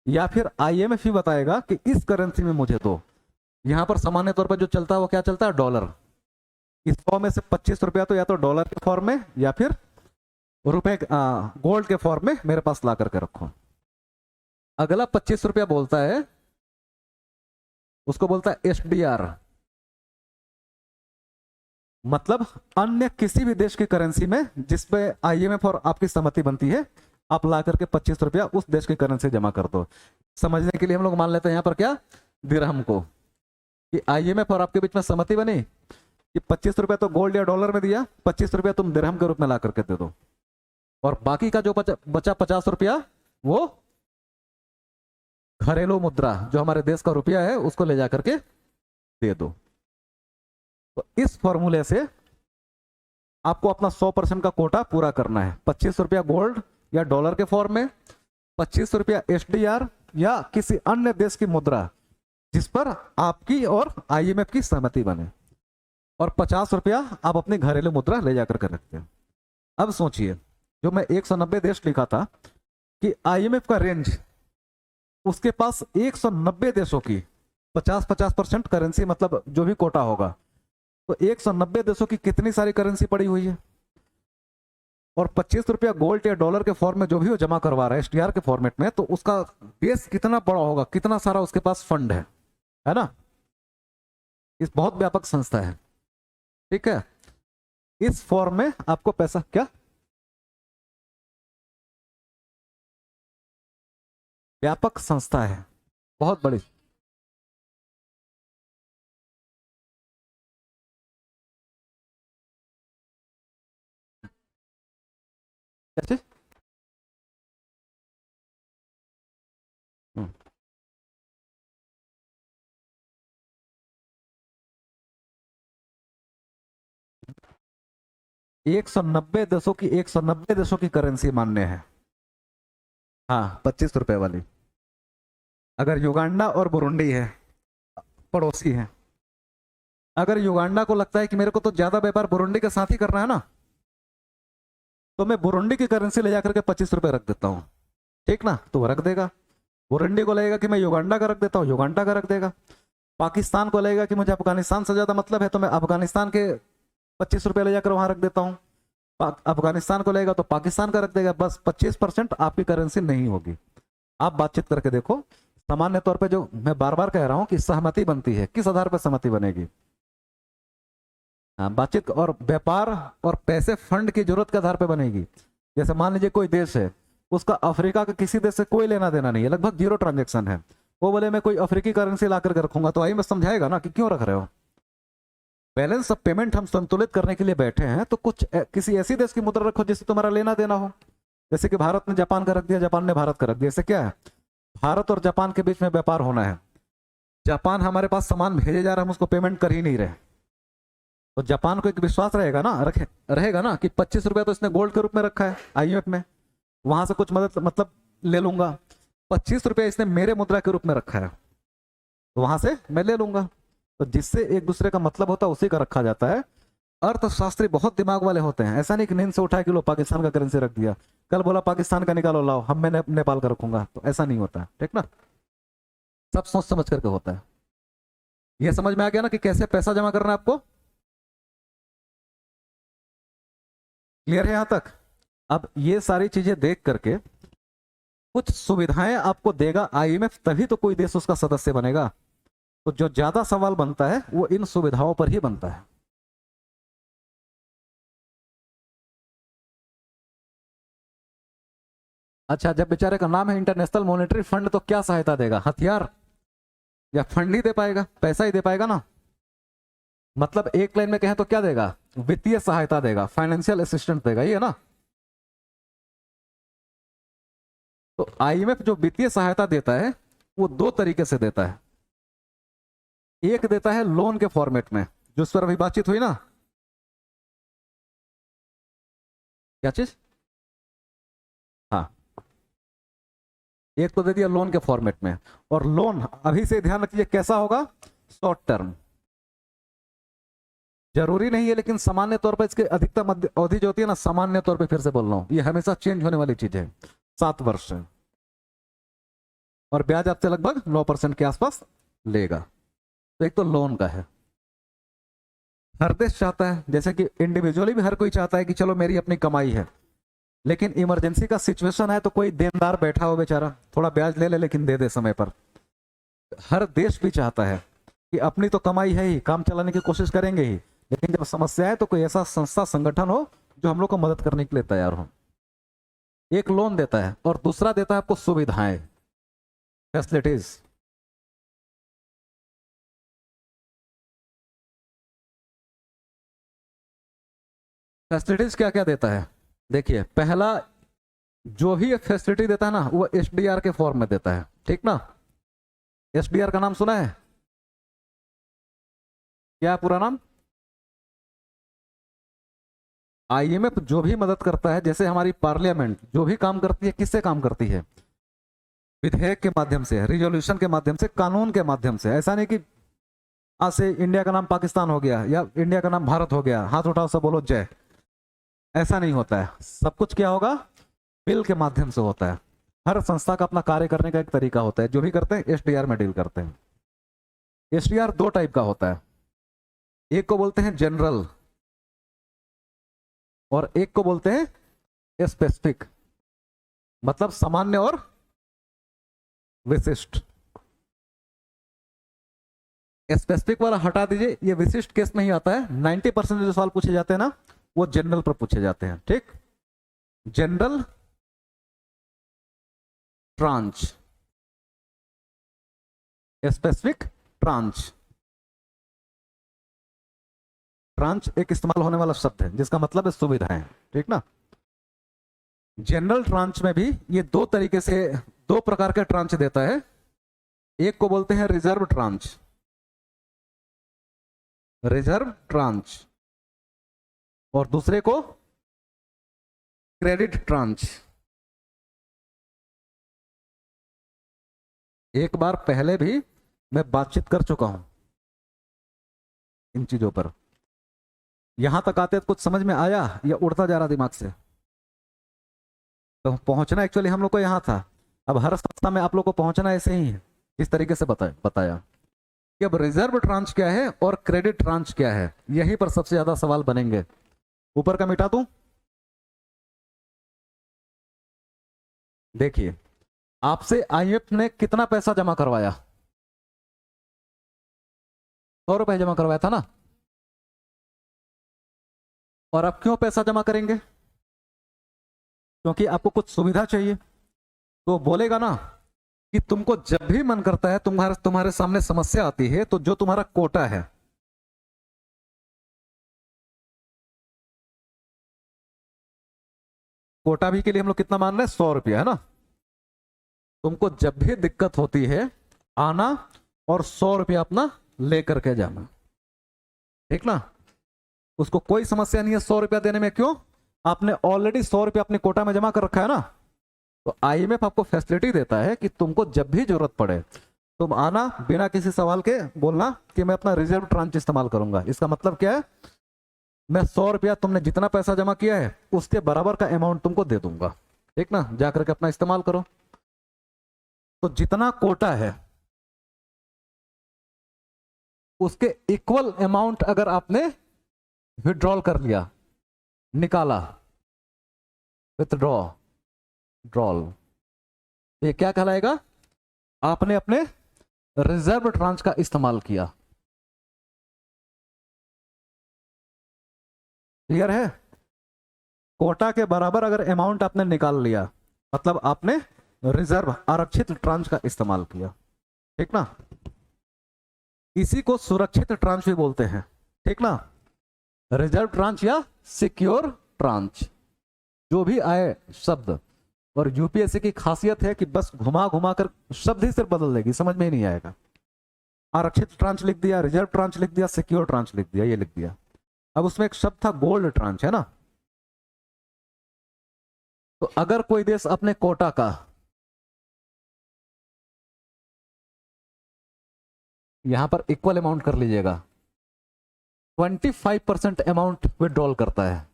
या फिर आईएमएफ ही बताएगा कि इस करेंसी में मुझे दो। यहां पर सामान्य तौर पर जो चलता है वो क्या चलता है, डॉलर। इस 100 में से 25 रुपया तो या तो डॉलर के फॉर्म में या फिर रुपए गोल्ड के फॉर्म में मेरे पास ला करके रखो। अगला 25 रुपया बोलता है, उसको बोलता है एसडीआर, मतलब अन्य किसी भी देश की करेंसी में जिसपे आईएमएफ और आपकी सहमति बनती है, आप ला करके 25 रुपया उस देश की करेंसी जमा कर दो। समझने के लिए हम लोग मान लेते हैं यहां पर क्या, दिरहम को, कि आईएमएफ और आपके बीच में सहमति बनी कि 25 रुपया तो गोल्ड या डॉलर में दिया, 25 रुपया तुम दिरहम के रूप में ला करके दे दो, और बाकी का जो बचा 50 रुपया वो घरेलू मुद्रा जो हमारे देश का रुपया है उसको ले जाकर के दे दो। तो इस फॉर्मूले से आपको अपना 100% का कोटा पूरा करना है। 25 रुपया गोल्ड या डॉलर के फॉर्म में, 25 रुपया एसडीआर या किसी अन्य देश की मुद्रा जिस पर आपकी और आईएमएफ की सहमति बने, और 50 रुपया आप अपनी घरेलू मुद्रा ले जाकर के रखते हैं। अब सोचिए, जो मैं 190 देश लिखा था कि आईएमएफ का रेंज, उसके पास 190 देशों की 50-50% करेंसी, मतलब जो भी कोटा होगा, तो 190 देशों की कितनी सारी करेंसी पड़ी हुई है, और 25 रुपया गोल्ड या डॉलर के फॉर्म में जो भी वो जमा करवा रहा है एसडीआर के फॉर्मेट में, तो उसका बेस कितना बड़ा होगा, कितना सारा उसके पास फंड है ना। इस बहुत व्यापक संस्था है, ठीक है। इस फॉर्म में आपको पैसा क्या, व्यापक संस्था है, बहुत बड़ी। कैसे? 190 देशों की 190 देशों की करेंसी मान्य है, हाँ, 25 रुपए वाली। अगर युगांडा और बुरुंडी है, पड़ोसी है, अगर युगांडा को लगता है कि मेरे को तो ज्यादा व्यापार बुरुंडी के साथ ही करना है ना, तो मैं बुरुंडी की करेंसी ले जाकर के 25 रुपए रख देता हूं, ठीक ना, तो वो रख देगा। बुरुंडी को लगेगा कि मैं युगांडा का रख देता हूं, युगांडा का रख देगा। पाकिस्तान को लगेगा कि मुझे अफगानिस्तान से ज्यादा मतलब है, तो मैं अफगानिस्तान के 25 रुपए ले जाकर वहां रख देता हूं। अफगानिस्तान को लेगा तो पाकिस्तान का रख देगा, बस 25% आपकी करेंसी नहीं होगी। आप बातचीत करके देखो। सामान्य तौर पे जो मैं बार बार कह रहा हूं कि सहमति बनती है, किस आधार पर सहमति बनेगी? हाँ, बातचीत और व्यापार और पैसे फंड की जरूरत के आधार पर बनेगी। जैसे मान लीजिए कोई देश है, उसका अफ्रीका का किसी देश से कोई लेना देना नहीं है, लगभग जीरो ट्रांजेक्शन है, वो बोले मैं कोई अफ्रीकी करेंसी ला करके रखूंगा, तो आई में समझाएगा ना कि क्यों रख रहे हो। बैलेंस ऑफ पेमेंट हम संतुलित करने के लिए बैठे हैं, तो कुछ किसी ऐसी देश की मुद्रा रखो जिससे तुम्हारा लेना देना हो। जैसे कि भारत ने जापान का रख दिया, जापान ने भारत का रख दिया। इससे क्या है, भारत और जापान के बीच में व्यापार होना है। जापान हमारे पास सामान भेजे जा रहा है, हम उसको पेमेंट कर ही नहीं रहे, तो जापान को एक विश्वास रहेगा ना, रहेगा ना कि 25 रुपया तो इसने गोल्ड के रूप में रखा है IMF में, वहां से कुछ मदद मतलब ले लूंगा, 25 रुपया इसने मेरे मुद्रा के रूप में रखा है, तो वहां से मैं ले लूंगा। तो जिससे एक दूसरे का मतलब होता है उसी का रखा जाता है। अर्थशास्त्री बहुत दिमाग वाले होते हैं, ऐसा नहीं कि नींद से उठा के लो पाकिस्तान का करेंसी रख दिया, कल बोला पाकिस्तान का निकालो लाओ, हम मैं नेपाल का रखूंगा, तो ऐसा नहीं होता है, ठीक ना। सब सोच समझ करके होता है। यह समझ में आ गया ना कि कैसे पैसा जमा करना है आपको? क्लियर है यहां तक? अब ये सारी चीजें देख करके कुछ सुविधाएं आपको देगा IMF, तभी तो कोई देश उसका सदस्य बनेगा। तो जो ज्यादा सवाल बनता है वो इन सुविधाओं पर ही बनता है। अच्छा, जब बेचारे का नाम है इंटरनेशनल मॉनेटरी फंड, तो क्या सहायता देगा? हथियार या फंड नहीं दे पाएगा, पैसा ही दे पाएगा ना। मतलब एक लाइन में कहें तो क्या देगा? वित्तीय सहायता देगा, फाइनेंशियल असिस्टेंस देगा, ये है ना। तो IMF जो वित्तीय सहायता देता है वो दो तरीके से देता है। एक देता है लोन के फॉर्मेट में, जो इस पर अभी बातचीत हुई ना। क्या चीज? हाँ, एक तो दे दिया लोन के फॉर्मेट में, और लोन अभी से ध्यान रखिए कैसा होगा? Short term. जरूरी नहीं है, लेकिन सामान्य तौर पर इसके अधिकतम अवधि जो होती है ना, सामान्य तौर पर फिर से बोल रहा हूं, ये हमेशा चेंज होने वाली चीज है, 7 वर्ष है, और ब्याज आपसे लगभग 9% के आसपास लेगा। तो एक तो लोन का है। हर देश चाहता है, जैसे कि इंडिविजुअली भी हर कोई चाहता है कि चलो मेरी अपनी कमाई है, लेकिन इमरजेंसी का सिचुएशन है तो कोई देनदार बैठा हो बेचारा, थोड़ा ब्याज ले ले लेकिन दे दे समय पर। हर देश भी चाहता है कि अपनी तो कमाई है ही, काम चलाने की कोशिश करेंगे ही, लेकिन जब समस्या है तो कोई ऐसा संस्था संगठन हो जो हम लोग को मदद करने के लिए तैयार हो। एक लोन देता है, और दूसरा देता है आपको सुविधाएं, फैसिलिटीज। फैसिलिटीज क्या क्या देता है? देखिए, पहला जो भी फैसिलिटी देता है ना, वो SDR के फॉर्म में देता है, ठीक ना। SDR का नाम सुना है? क्या है पूरा नाम? IMF जो भी मदद करता है, जैसे हमारी पार्लियामेंट जो भी काम करती है, किससे काम करती है? विधेयक के माध्यम से, रिजोल्यूशन के माध्यम से, कानून के माध्यम से। ऐसा नहीं कि आज से इंडिया का नाम पाकिस्तान हो गया या इंडिया का नाम भारत हो गया, हाथ उठाओ सब बोलो जय, ऐसा नहीं होता है। सब कुछ क्या होगा? बिल के माध्यम से होता है। हर संस्था का अपना कार्य करने का एक तरीका होता है, जो भी करते हैं SDR में डील करते हैं। SDR दो टाइप का होता है, एक को बोलते हैं जनरल और एक को बोलते हैं स्पेसिफिक, मतलब सामान्य और विशिष्ट। स्पेसिफिक वाला हटा दीजिए, ये विशिष्ट केस में ही आता है। 90% जो सवाल पूछे जाते हैं ना, वो जनरल पर पूछे जाते हैं, ठीक। General tranche, specific tranche. Tranche एक इस्तेमाल होने वाला शब्द है जिसका मतलब है सुविधाएं, ठीक ना। जनरल ट्रांच में भी ये दो तरीके से, दो प्रकार का ट्रांच देता है। एक को बोलते हैं रिजर्व ट्रांच, रिजर्व ट्रांच, और दूसरे को क्रेडिट ट्रांच। एक बार पहले भी मैं बातचीत कर चुका हूं इन चीजों पर। यहां तक आते कुछ समझ में आया या उड़ता जा रहा दिमाग से? तो पहुंचना एक्चुअली हम लोग को यहां था। अब हर संस्था में आप लोग को पहुंचना ऐसे ही है, इस तरीके से बताया कि अब रिजर्व ट्रांच क्या है और क्रेडिट ट्रांच क्या है, यहीं पर सबसे ज्यादा सवाल बनेंगे। ऊपर का मिटा दूं? देखिए, आपसे आईएमएफ ने कितना पैसा जमा करवाया? 100 रुपए जमा करवाया था ना। और अब क्यों पैसा जमा करेंगे? क्योंकि आपको कुछ सुविधा चाहिए। तो बोलेगा ना कि तुमको जब भी मन करता है, तुम्हारे तुम्हारे सामने समस्या आती है, तो जो तुम्हारा कोटा है, कोटा भी के लिए हम लोग कितना मान रहे हैं? 100 रुपया, है ना। तुमको जब भी दिक्कत होती है, आना और 100 रुपया अपना लेकर के जाना, ठीक ना। उसको कोई समस्या नहीं है 100 रुपया देने में। क्यों? आपने ऑलरेडी 100 रुपया अपने कोटा में जमा कर रखा है ना। तो आईएमएफ आपको फैसिलिटी देता है कि तुमको जब भी जरूरत पड़े, तुम आना, बिना किसी सवाल के बोलना कि मैं अपना रिजर्व ट्रांच इस्तेमाल करूंगा। इसका मतलब क्या है? मैं 100 रुपया, तुमने जितना पैसा जमा किया है उसके बराबर का अमाउंट तुमको दे दूंगा, ठीक ना। जाकर के अपना इस्तेमाल करो। तो जितना कोटा है उसके इक्वल अमाउंट अगर आपने विड्रॉल कर लिया, निकाला, विथड्रॉ, ड्रॉल, ये क्या कहलाएगा? आपने अपने रिजर्व ट्रांच का इस्तेमाल किया। क्लियर है? कोटा के बराबर अगर अमाउंट आपने निकाल लिया, मतलब आपने रिजर्व, आरक्षित ट्रांच का इस्तेमाल किया, ठीक ना। इसी को सुरक्षित ट्रांच भी बोलते हैं, ठीक ना। रिजर्व ट्रांच या सिक्योर ट्रांच, जो भी आए शब्द। और यूपीएससी की खासियत है कि बस घुमा घुमा कर शब्द ही सिर्फ बदल देगी, समझ में ही नहीं आएगा। आरक्षित ट्रांच लिख दिया, रिजर्व ट्रांच लिख दिया, सिक्योर ट्रांच लिख दिया, ये लिख दिया। अब उसमें एक शब्द था गोल्ड ट्रांच, है ना। तो अगर कोई देश अपने कोटा का, यहां पर इक्वल अमाउंट कर लीजिएगा, 25% अमाउंट विड्रॉल करता है,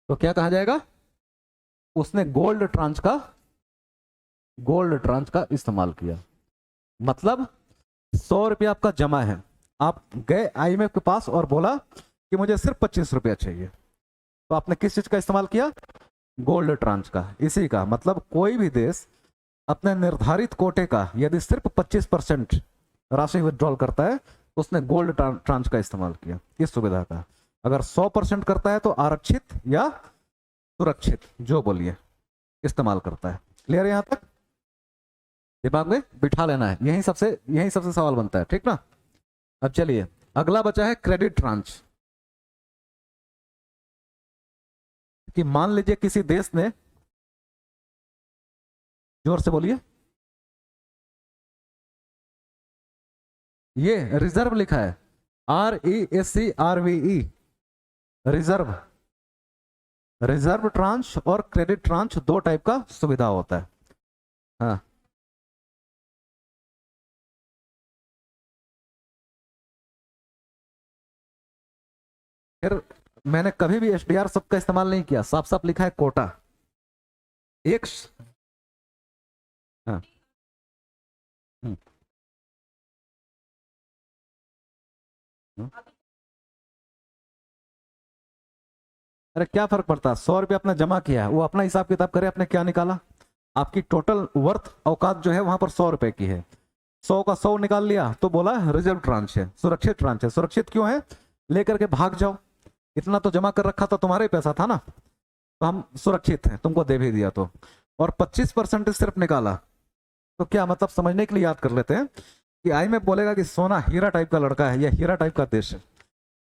तो क्या कहा जाएगा? उसने गोल्ड ट्रांच का इस्तेमाल किया। मतलब 100 रुपया आपका जमा है, आप गए आईएमएफ के पास और बोला कि मुझे सिर्फ 25 रुपया चाहिए, तो आपने किस चीज का इस्तेमाल किया? गोल्ड ट्रांच का। इसी का मतलब कोई भी देश अपने निर्धारित कोटे का यदि सिर्फ 25% राशि विड्रॉल करता है, तो उसने गोल्ड ट्रांच का इस्तेमाल किया, इस सुविधा का। अगर 100% करता है तो आरक्षित या सुरक्षित, जो बोलिए, इस्तेमाल करता है। क्लियर है? यहां तक दिमाग में बिठा लेना है, यही सबसे सवाल बनता है, ठीक ना। अब चलिए, अगला बचा है क्रेडिट ट्रांच। कि मान लीजिए किसी देश ने, जोर से बोलिए, ये रिजर्व लिखा है, RESCRVE, रिजर्व। रिजर्व ट्रांच और क्रेडिट ट्रांच दो टाइप का सुविधा होता है। हाँ, फिर मैंने कभी भी एसडीआर शब्द का इस्तेमाल नहीं किया, साफ साफ लिखा है कोटा। एक हाँ, हम्म, हम्म। अरे क्या फर्क पड़ता है? 100 रुपया अपना जमा किया है, वो अपना हिसाब किताब करे, आपने क्या निकाला। आपकी टोटल वर्थ, औकात जो है वहां पर 100 रुपए की है, 100 का 100 निकाल लिया तो बोला रिजर्व ट्रांच है, सुरक्षित ट्रांच है। सुरक्षित क्यों है? लेकर के भाग जाओ, इतना तो जमा कर रखा था, तुम्हारे पैसा था ना, तो हम सुरक्षित हैं, तुमको दे भी दिया तो। और 25% सिर्फ निकाला, तो क्या मतलब, समझने के लिए याद कर लेते हैं कि आईएमएफ बोलेगा कि सोना हीरा टाइप का लड़का है या हीरा टाइप का देश है,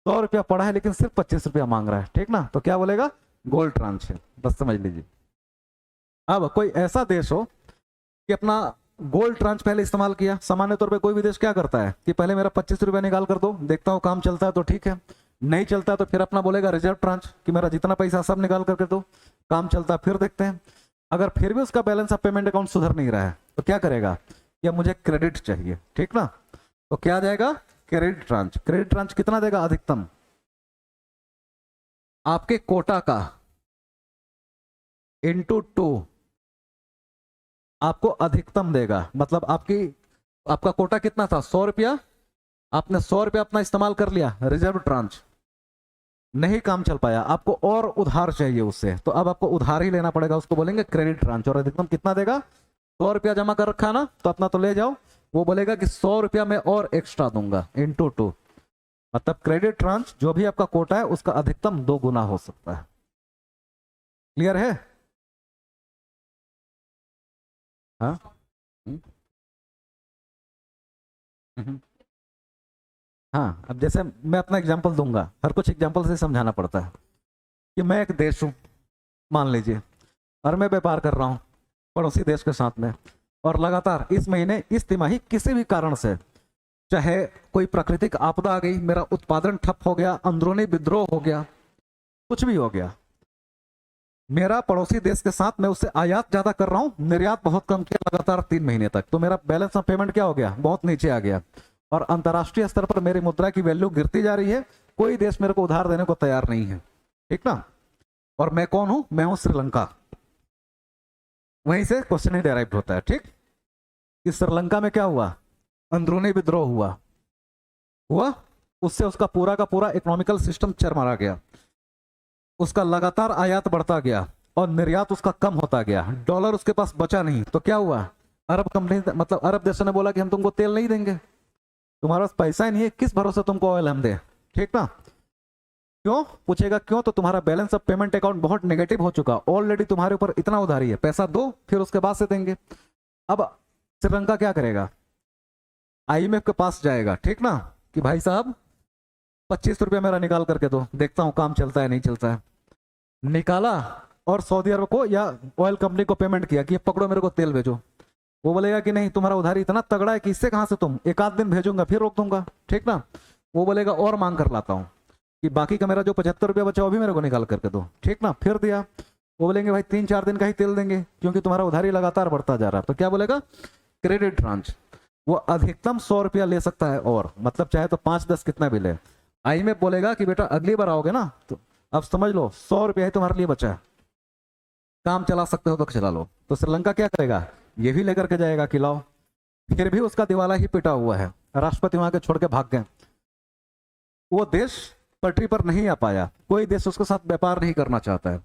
100 रुपया पड़ा है लेकिन सिर्फ 25 रुपया मांग रहा है, ठीक ना, तो क्या बोलेगा? गोल्ड ट्रांच है, बस समझ लीजिए। अब कोई ऐसा देश हो कि अपना गोल्ड ट्रांच पहले इस्तेमाल किया, सामान्य तौर पे कोई भी देश क्या करता है कि पहले मेरा 25 रुपया निकाल कर दो, देखता हूँ काम चलता है तो ठीक है, नहीं चलता है तो फिर अपना बोलेगा रिजर्व ट्रांच कि मेरा जितना पैसा सब निकाल करके दो, काम चलता है फिर देखते हैं। अगर फिर भी उसका बैलेंस ऑफ पेमेंट अकाउंट सुधर नहीं रहा है तो क्या करेगा? या मुझे क्रेडिट चाहिए, ठीक ना, तो क्या आ जाएगा? Credit tranche. क्रेडिट ट्रांच कितना देगा? अधिकतम आपके कोटा का ×2 आपको अधिकतम देगा। मतलब आपका कोटा कितना था? 100 रुपया। आपने 100 रुपया अपना इस्तेमाल कर लिया रिजर्व ट्रांच, नहीं काम चल पाया, आपको और उधार चाहिए उससे, तो अब आपको उधार ही लेना पड़ेगा, उसको बोलेंगे क्रेडिट ट्रांच। और अधिकतम कितना देगा? 100 रुपया जमा कर रखा ना, तो अपना तो ले जाओ। वो बोलेगा कि 100 रुपया मैं और एक्स्ट्रा दूंगा इंटू 2। मतलब क्रेडिट ट्रांच जो भी आपका कोटा है उसका अधिकतम 2 गुना हो सकता है। क्लियर है? हाँ। हम्म, हम्म। हाँ, अब जैसे मैं अपना एग्जांपल दूंगा, हर कुछ एग्जांपल से समझाना पड़ता है। कि मैं एक देश हूं, मान लीजिए, और मैं व्यापार कर रहा हूं पड़ोसी देश के साथ में, और लगातार इस महीने इस तिमाही किसी भी कारण से, चाहे कोई प्राकृतिक आपदा आ गई, मेरा उत्पादन ठप हो गया, अंदरूनी विद्रोह हो गया, कुछ भी हो गया, मेरा पड़ोसी देश के साथ मैं उससे आयात ज्यादा कर रहा हूं, निर्यात बहुत कम किया लगातार 3 महीने तक, तो मेरा बैलेंस ऑफ पेमेंट क्या हो गया? बहुत नीचे आ गया। और अंतर्राष्ट्रीय स्तर पर मेरी मुद्रा की वैल्यू गिरती जा रही है, कोई देश मेरे को उधार देने को तैयार नहीं है, ठीक ना? और मैं कौन हूं? मैं हूं श्रीलंका। वहीं से क्वेश्चन ही डेराइव होता है, ठीक? कि श्रीलंका में क्या हुआ? अंदरूनी विद्रोह हुआ, हुआ, उससे उसका पूरा का पूरा इकोनॉमिकल सिस्टम चरमरा गया, उसका लगातार आयात बढ़ता गया और निर्यात उसका कम होता गया, डॉलर उसके पास बचा नहीं, तो क्या हुआ? अरब कंपनी, मतलब अरब देशों ने बोला कि हम तुमको तेल नहीं देंगे, तुम्हारे पास पैसा ही नहीं है, किस भरोसे तुमको ऑयल हम दे, ठीक ना? क्यों पूछेगा? क्यों? तो तुम्हारा बैलेंस ऑफ पेमेंट अकाउंट बहुत नेगेटिव हो चुका, ऑलरेडी तुम्हारे ऊपर इतना उधारी है, पैसा दो फिर उसके बाद से देंगे। अब श्रीलंका क्या करेगा? आईएमएफ के पास जाएगा, ठीक ना, कि भाई साहब 25 रुपया मेरा निकाल करके दो, देखता हूं काम चलता है नहीं चलता है। निकाला और सऊदी अरब को या ऑयल कंपनी को पेमेंट किया कि ये पकड़ो मेरे को तेल भेजो। वो बोलेगा कि नहीं, तुम्हारा उधारी इतना तगड़ा है कि इससे कहां से तुम, एक आध दिन भेजूंगा फिर रोक दूंगा, ठीक ना? वो बोलेगा और मांग कर लाता हूं कि बाकी का मेरा जो 75 रुपया बचा वो भी मेरे को निकाल करके दो, ठीक ना? फिर दिया। वो बोलेंगे भाई 3-4 दिन का ही तेल देंगे क्योंकि तुम्हारा उधारी लगातार बढ़ता जा रहा है, तो क्या बोलेगा? Credit tranche. वो अधिकतम 100 रुपया ले सकता है, और मतलब चाहे तो 5-10 कितना भी ले। आईएमएफ बोलेगा कि बेटा अगली बार आओगे ना तो अब समझ लो 100 रुपया ही तुम्हारे लिए बचा है, काम चला सकते हो तो चला लो। तो श्रीलंका क्या करेगा? ये भी लेकर के जाएगा कि लाओ, फिर भी उसका दिवाला ही पिटा हुआ है, राष्ट्रपति वहां के छोड़ के भाग गए, वो देश पटरी पर नहीं आ पाया, कोई देश उसके साथ व्यापार नहीं करना चाहता है।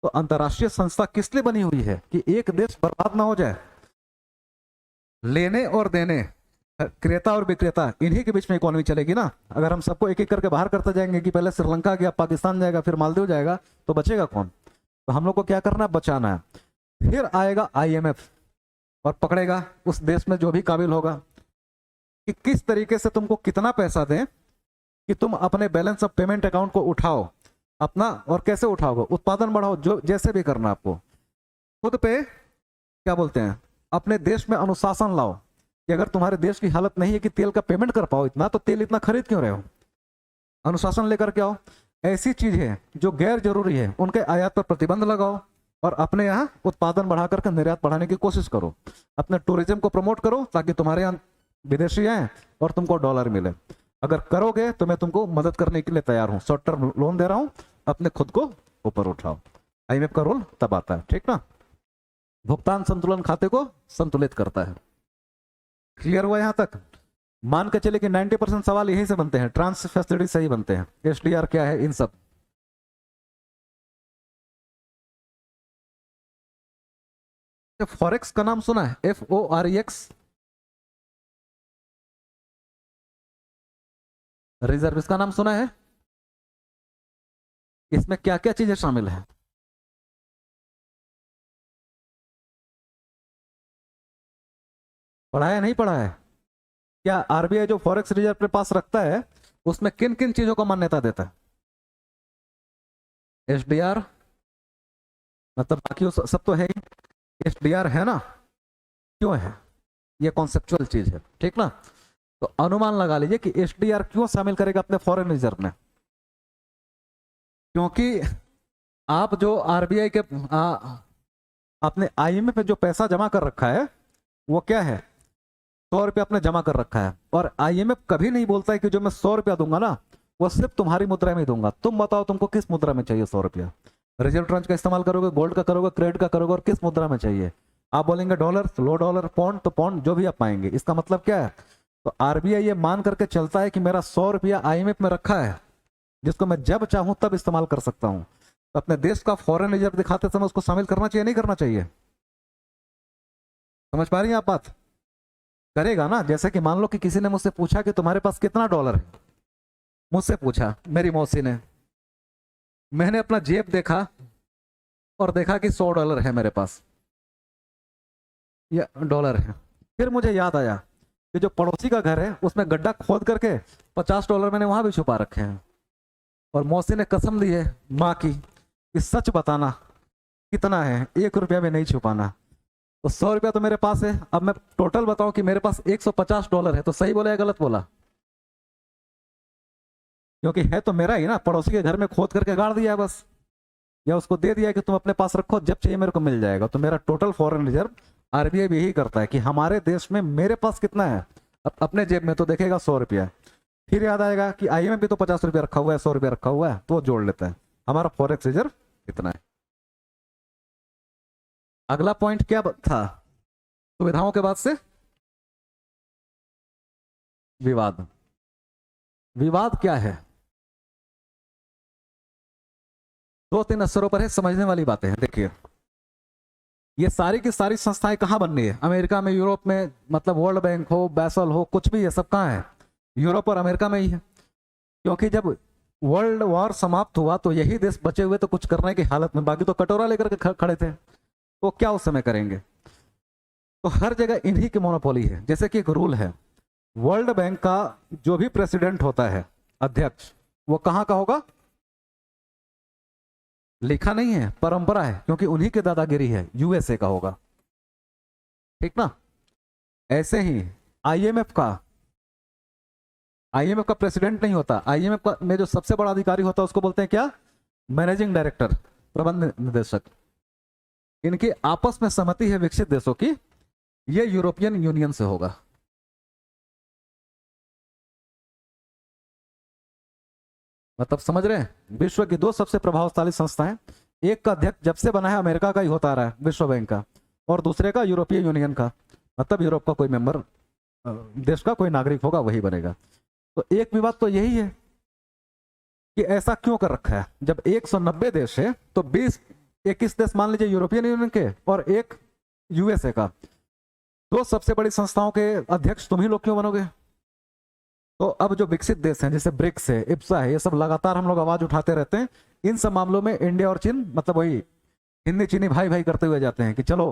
तो अंतर्राष्ट्रीय संस्था किस लिए बनी हुई है? कि एक देश बर्बाद ना हो जाए, लेने और देने, क्रेता और विक्रेता, इन्हीं के बीच में इकोनॉमी चलेगी ना। अगर हम सबको एक एक करके बाहर करते जाएंगे कि पहले श्रीलंका गया, पाकिस्तान जाएगा, फिर मालदीव जाएगा, तो बचेगा कौन? तो हम लोग को क्या करना है? बचाना है। फिर आएगा आईएमएफ और पकड़ेगा उस देश में जो भी काबिल होगा कि किस तरीके से तुमको कितना पैसा दें कि तुम अपने बैलेंस ऑफ पेमेंट अकाउंट को उठाओ अपना, और कैसे उठाओगे? उत्पादन बढ़ाओ, जो जैसे भी करना आपको, खुद पे क्या बोलते हैं, अपने देश में अनुशासन लाओ कि अगर तुम्हारे देश की हालत नहीं है कि तेल का पेमेंट कर पाओ इतना, तो तेल इतना खरीद क्यों रहे हो? अनुशासन लेकर के आओ। ऐसी चीज है जो गैर जरूरी है उनके आयात पर प्रतिबंध लगाओ, और अपने यहाँ उत्पादन बढ़ा करके निर्यात बढ़ाने की कोशिश करो। अपने टूरिज्म को प्रमोट करो ताकि तुम्हारे यहाँ विदेशी आए और तुमको डॉलर मिले। अगर करोगे तो मैं तुमको मदद करने के लिए तैयार हूँ, शॉर्ट टर्म लोन दे रहा हूँ, अपने खुद को ऊपर उठाओ। आईएमएफ का रोल तब आता है, ठीक ना? भुगतान संतुलन खाते को संतुलित करता है। क्लियर हुआ यहां तक? मान के चले कि 90% सवाल यहीं से बनते हैं, ट्रांस फैसिलिटी से ही बनते हैं। एसडीआर क्या है, इन सब। फॉरेक्स का नाम सुना है? FOREX। रिजर्व का नाम सुना है? इसमें क्या क्या चीजें शामिल है? पढ़ा है नहीं पढ़ा है? क्या आरबीआई जो फॉरेक्स रिजर्व अपने पास रखता है उसमें किन किन चीजों को मान्यता देता है? एसडीआर, मतलब बाकी सब तो है ही, एसडीआर है ना? क्यों है? ये कॉन्सेप्चुअल चीज है, ठीक ना? तो अनुमान लगा लीजिए कि एसडीआर क्यों शामिल करेगा अपने फॉरेन रिजर्व में। क्योंकि आप जो आरबीआई के अपने आईएमएफ में जो पैसा जमा कर रखा है वो क्या है? 100 रुपया आपने जमा कर रखा है, और आईएमएफ कभी नहीं बोलता है कि जो मैं 100 रुपया दूंगा ना वो सिर्फ तुम्हारी मुद्रा में ही दूंगा। तुम बताओ तुमको किस मुद्रा में चाहिए 100 रुपया? रिजर्व ट्रांच का इस्तेमाल करोगे, गोल्ड का करोगे, क्रेडिट का करोगे, और किस मुद्रा में चाहिए? आप बोलेंगे डॉलर, लो डॉलर, पौंड, तो पौंड जो भी आप पाएंगे। इसका मतलब क्या है? तो आरबीआई ये मान करके चलता है कि मेरा 100 रुपया आईएमएफ में रखा है, जिसको मैं जब चाहूं तब इस्तेमाल कर सकता हूं, तो अपने देश का फॉरेन रिजर्व दिखाते समय उसको शामिल करना चाहिए नहीं करना चाहिए? समझ पा रही हैं आप बात? करेगा ना। जैसे कि मान लो कि किसी ने मुझसे पूछा कि तुम्हारे पास कितना डॉलर है, मुझसे पूछा मेरी मौसी ने, मैंने अपना जेब देखा और देखा कि $100 है मेरे पास, ये डॉलर है। फिर मुझे याद आया कि जो पड़ोसी का घर है उसमें गड्ढा खोद करके $50 मैंने वहां भी छुपा रखे हैं, और मौसी ने कसम दी है माँ की कि सच बताना कितना है, $1 भी नहीं छुपाना। तो $100 तो मेरे पास है। अब मैं टोटल बताऊं कि मेरे पास $150 है, तो सही बोला या गलत बोला? क्योंकि है तो मेरा ही ना, पड़ोसी के घर में खोद करके गाड़ दिया है बस, या उसको दे दिया कि तुम अपने पास रखो, जब चाहिए मेरे को मिल जाएगा। तो मेरा टोटल फॉरेन रिजर्व आरबीआई भी यही करता है कि हमारे देश में मेरे पास कितना है। अब अपने जेब में तो देखेगा $100, फिर याद आएगा कि आईएमएफ भी तो $50 रखा हुआ है, $100 रखा हुआ है, तो जोड़ लेता है, हमारा फॉरेक्स रिजर्व इतना है। अगला पॉइंट क्या था सुविधाओं के बाद से? विवाद। विवाद क्या है? 2-3 स्तरों पर है, समझने वाली बातें हैं। देखिए, ये सारी की सारी संस्थाएं कहां बन रही है? अमेरिका में, यूरोप में, मतलब वर्ल्ड बैंक हो, बैसल हो, कुछ भी, ये सब कहां है? यूरोप और अमेरिका में ही है। क्योंकि जब वर्ल्ड वॉर समाप्त हुआ तो यही देश बचे हुए तो कुछ करने की हालत में, बाकी तो कटोरा लेकर के खड़े थे, तो क्या उस समय करेंगे? तो हर जगह इन्हीं की मोनोपोली है। जैसे कि एक रूल है, वर्ल्ड बैंक का जो भी प्रेसिडेंट होता है, अध्यक्ष, वो कहां का होगा? लिखा नहीं है, परंपरा है, क्योंकि उन्हीं की दादागिरी है, यूएसए का होगा। ठीक ना? ऐसे ही आईएमएफ का प्रेसिडेंट नहीं होता। आईएमएफ का में जो सबसे बड़ा अधिकारी होता है उसको बोलते हैं क्या? मैनेजिंग डायरेक्टर, प्रबंध निदेशक। इनकी आपस में सहमति है विकसित देशों की, ये यूरोपियन यूनियन से होगा। मतलब समझ रहे हैं? विश्व की 2 सबसे प्रभावशाली संस्थाएं, एक का अध्यक्ष जब से बना है अमेरिका का ही होता आ रहा है, विश्व बैंक का, और दूसरे का यूरोपीय यूनियन का, मतलब यूरोप का कोई मेंबर देश का कोई नागरिक होगा वही बनेगा। तो एक विवाद तो यही है कि ऐसा क्यों कर रखा है। जब 190 देश है तो 21 देश मान लीजिए यूरोपियन यूनियन के और एक यूएसए का, 2 सबसे बड़ी संस्थाओं के अध्यक्ष तुम ही लोग क्यों बनोगे? तो अब जो विकसित देश हैं जैसे ब्रिक्स है, इप्सा है, ये सब लगातार हम लोग आवाज उठाते रहते हैं। इन सब मामलों में इंडिया और चीन, मतलब वही हिंदी चीनी भाई भाई करते हुए जाते हैं कि चलो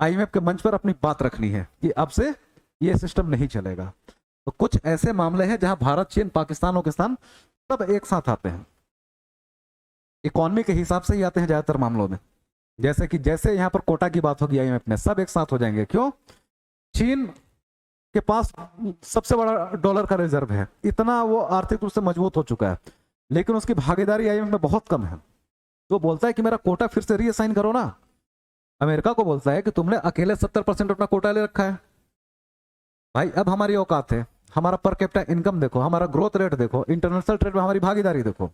आईएमएफ के मंच पर अपनी बात रखनी है कि अब से ये सिस्टम नहीं चलेगा। तो कुछ ऐसे मामले हैं जहां भारत, चीन, पाकिस्तान सब एक साथ आते हैं, इकोनॉमी के हिसाब से ही आते हैं ज्यादातर मामलों में। जैसे यहाँ पर कोटा की बात होगी आईएमएफ में, सब एक साथ हो जाएंगे। क्यों? चीन के पास सबसे बड़ा डॉलर का रिजर्व है, इतना वो आर्थिक रूप से मजबूत हो चुका है, लेकिन उसकी भागीदारी आईएमएफ में बहुत कम है। तो बोलता है कि मेरा कोटा फिर से रीअसाइन करो ना। अमेरिका को बोलता है कि तुमने अकेले 70% अपना कोटा ले रखा है। भाई अब हमारी औकात है, हमारा पर कैपिटा इनकम देखो, हमारा ग्रोथ रेट देखो, इंटरनेशनल ट्रेड में हमारी भागीदारी देखो।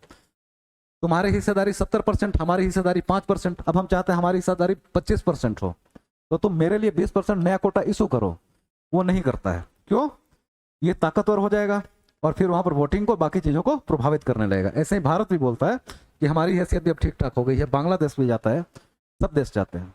तुम्हारी हिस्सेदारी 70%, हमारी हिस्सेदारी 5%, अब हम चाहते हैं हमारी हिस्सेदारी 25% हो, तो तुम मेरे लिए 20% नया कोटा इशू करो। वो नहीं करता है। क्यों? ये ताकतवर हो जाएगा और फिर वहां पर वोटिंग को, बाकी चीजों को प्रभावित करने लगेगा। ऐसे ही भारत भी बोलता है कि हमारी हैसियत भी अब ठीक ठाक हो गई है, बांग्लादेश भी जाता है, सब देश जाते हैं।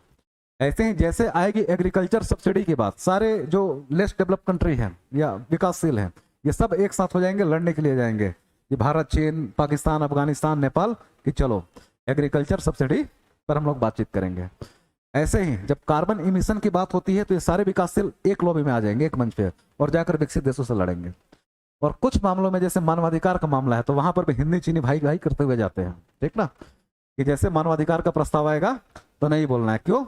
ऐसे ही जैसे आएगी एग्रीकल्चर सब्सिडी की बात, सारे जो लेस डेवलप कंट्री हैं या विकासशील हैं, ये सब एक साथ हो जाएंगे, लड़ने के लिए जाएंगे। ये भारत, चीन, पाकिस्तान, अफगानिस्तान, नेपाल, कि चलो एग्रीकल्चर सब्सिडी पर हम लोग बातचीत करेंगे। ऐसे ही जब कार्बन इमिशन की बात होती है तो ये सारे विकासशील एक लॉबी में आ जाएंगे, एक मंच पे, और जाकर विकसित देशों से लड़ेंगे। और कुछ मामलों में जैसे मानवाधिकार का मामला है तो वहां पर भी हिंदी चीनी भाई भाई करते हुए जाते हैं। ठीक ना? कि जैसे मानवाधिकार का प्रस्ताव आएगा तो नहीं बोलना है। क्यों?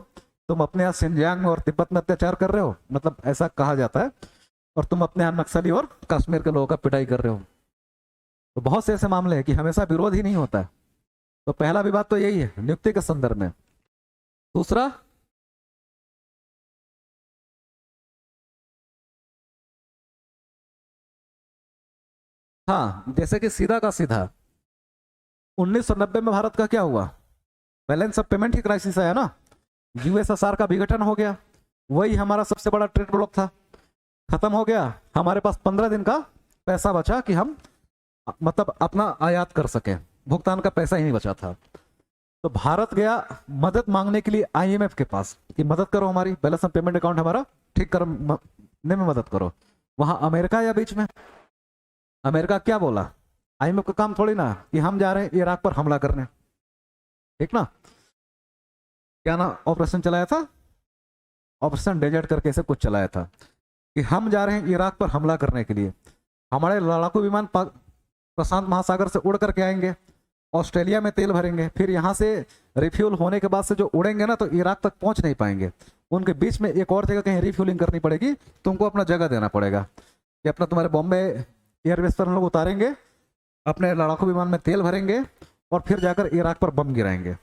तुम अपने यहाँ सिंजियांग और तिब्बत में अत्याचार कर रहे हो, मतलब ऐसा कहा जाता है, और तुम अपने यहाँ नक्सली और कश्मीर के लोगों का पिटाई कर रहे हो। तो बहुत से ऐसे मामले हैं कि हमेशा विरोध ही नहीं होता है। तो पहला विवाद तो यही है नियुक्ति के संदर्भ में। दूसरा, हाँ, जैसे कि सीधा का सीधा 1990 में भारत का क्या हुआ? Balance of payment he crisis आया ना, यूएसएसआर का विघटन हो गया, वही हमारा सबसे बड़ा ट्रेड ब्लॉक था, खत्म हो गया। हमारे पास 15 दिन का पैसा बचा कि हम मतलब अपना आयात कर सके, भुगतान का पैसा ही नहीं बचा था। तो भारत गया मदद मांगने के लिए आईएमएफ के पास कि मदद करो, हमारी बैलेंस ऑफ पेमेंट अकाउंट हमारा ठीक करने में मदद करो। वहां अमेरिका या बीच में, अमेरिका क्या बोला, आईएमएफ का काम थोड़ी ना कि हम जा रहे हैं इराक पर हमला करने, ठीक ना। क्या ना ऑपरेशन चलाया था, ऑपरेशन डेजर्ट करके ऐसे कुछ चलाया था कि हम जा रहे हैं इराक पर हमला करने के लिए, हमारे लड़ाकू विमान प्रशांत महासागर से उड़ करके आएंगे, ऑस्ट्रेलिया में तेल भरेंगे, फिर यहाँ से रिफ्यूल होने के बाद से जो उड़ेंगे ना तो इराक तक पहुंच नहीं पाएंगे, उनके बीच में एक और जगह कहीं रिफ्यूलिंग करनी पड़ेगी, तुमको अपना जगह देना पड़ेगा कि अपना तुम्हारे बॉम्बे एयरबेस पर हम लोग उतारेंगे, अपने लड़ाकू विमान में तेल भरेंगे और फिर जाकर इराक पर बम गिराएंगे।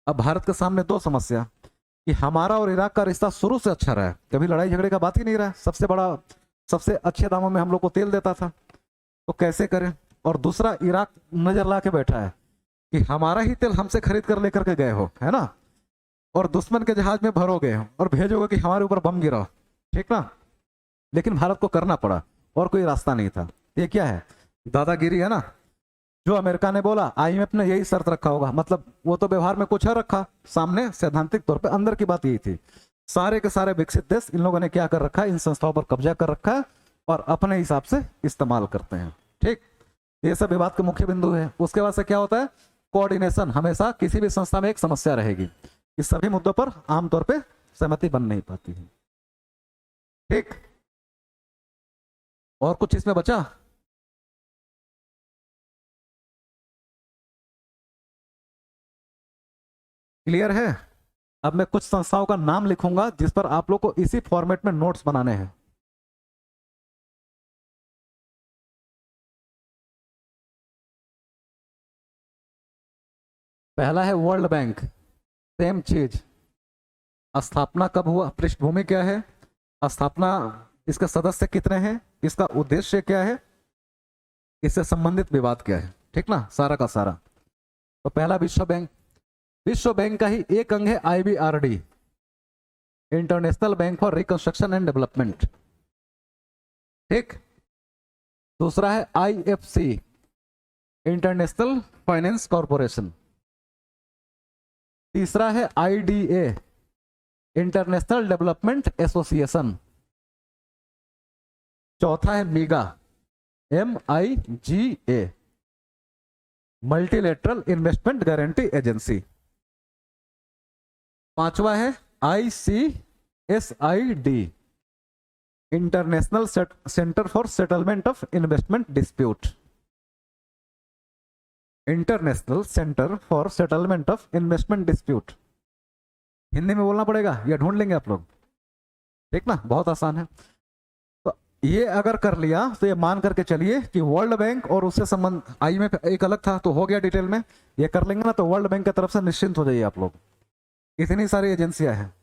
अब भारत के सामने दो समस्या कि हमारा और इराक का रिश्ता शुरू से अच्छा रहा है, कभी लड़ाई झगड़े का बात ही नहीं रहा, सबसे बड़ा सबसे अच्छे दामों में हम लोग को तेल देता था, तो कैसे करें। और दूसरा, इराक नजर ला के बैठा है कि हमारा ही तेल हमसे खरीद कर लेकर के गए हो, है ना, और दुश्मन के जहाज में भरोगे और भेजोगे कि हमारे ऊपर बम गिराओ, ठीक ना। लेकिन भारत को करना पड़ा और कोई रास्ता नहीं था। ये क्या है, दादागिरी है ना। जो अमेरिका ने बोला, आईएमएफ ने यही शर्त रखा होगा, मतलब वो तो व्यवहार में कुछ है रखा, सामने सैद्धांतिक तौर पे अंदर की बात यही थी। सारे के सारे विकसित देश इन लोगों ने क्या कर रखा है, इन संस्थाओं पर कब्जा कर रखा है और अपने हिसाब से इस्तेमाल करते हैं, ठीक। ये सब विवाद के मुख्य बिंदु है। उसके बाद से क्या होता है, कोऑर्डिनेशन। हमेशा किसी भी संस्था में एक समस्या रहेगी, इस सभी मुद्दों पर आमतौर पे सहमति बन नहीं पाती है, ठीक। और कुछ इसमें बचा, क्लियर है। अब मैं कुछ संस्थाओं का नाम लिखूंगा जिस पर आप लोग को इसी फॉर्मेट में नोट्स बनाने हैं। पहला है वर्ल्ड बैंक, सेम चीज। स्थापना कब हुआ, पृष्ठभूमि क्या है, स्थापना, इसके सदस्य कितने हैं, इसका उद्देश्य क्या है, इससे संबंधित विवाद क्या है, ठीक ना, सारा का सारा। तो पहला विश्व बैंक। विश्व बैंक का ही एक अंग है IBRD, international bank for reconstruction and development, ठीक। दूसरा है आईएफसी, इंटरनेशनल फाइनेंस कॉरपोरेशन। तीसरा है आईडीए, इंटरनेशनल डेवलपमेंट एसोसिएशन। चौथा है मीगा, MIGA, multilateral investment guarantee agency. पांचवा है ICSID, international centre for settlement of investment dispute, international centre for settlement of investment dispute. Hindi में बोलना पड़ेगा या ढूंढ लेंगे आप लोग, ठीक ना, बहुत आसान है। तो ये अगर कर लिया तो ये मान करके चलिए कि वर्ल्ड बैंक और उससे संबंध, आईएमएफ एक अलग था तो हो गया डिटेल में, ये कर लेंगे ना तो वर्ल्ड बैंक की तरफ से निश्चिंत हो जाइए आप लोग, इतनी सारी एजेंसियां हैं।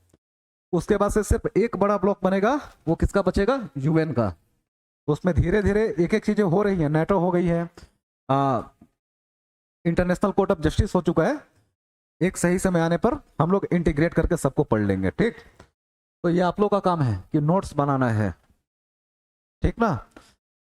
उसके बाद से सिर्फ एक बड़ा ब्लॉक बनेगा, वो किसका बचेगा, यूएन का। तो उसमें धीरे धीरे एक एक चीजें हो रही हैं, नेटो हो गई है, इंटरनेशनल कोर्ट ऑफ जस्टिस हो चुका है, एक सही समय आने पर हम लोग इंटीग्रेट करके सबको पढ़ लेंगे, ठीक। तो ये आप लोग का काम है कि नोट्स बनाना है, ठीक ना।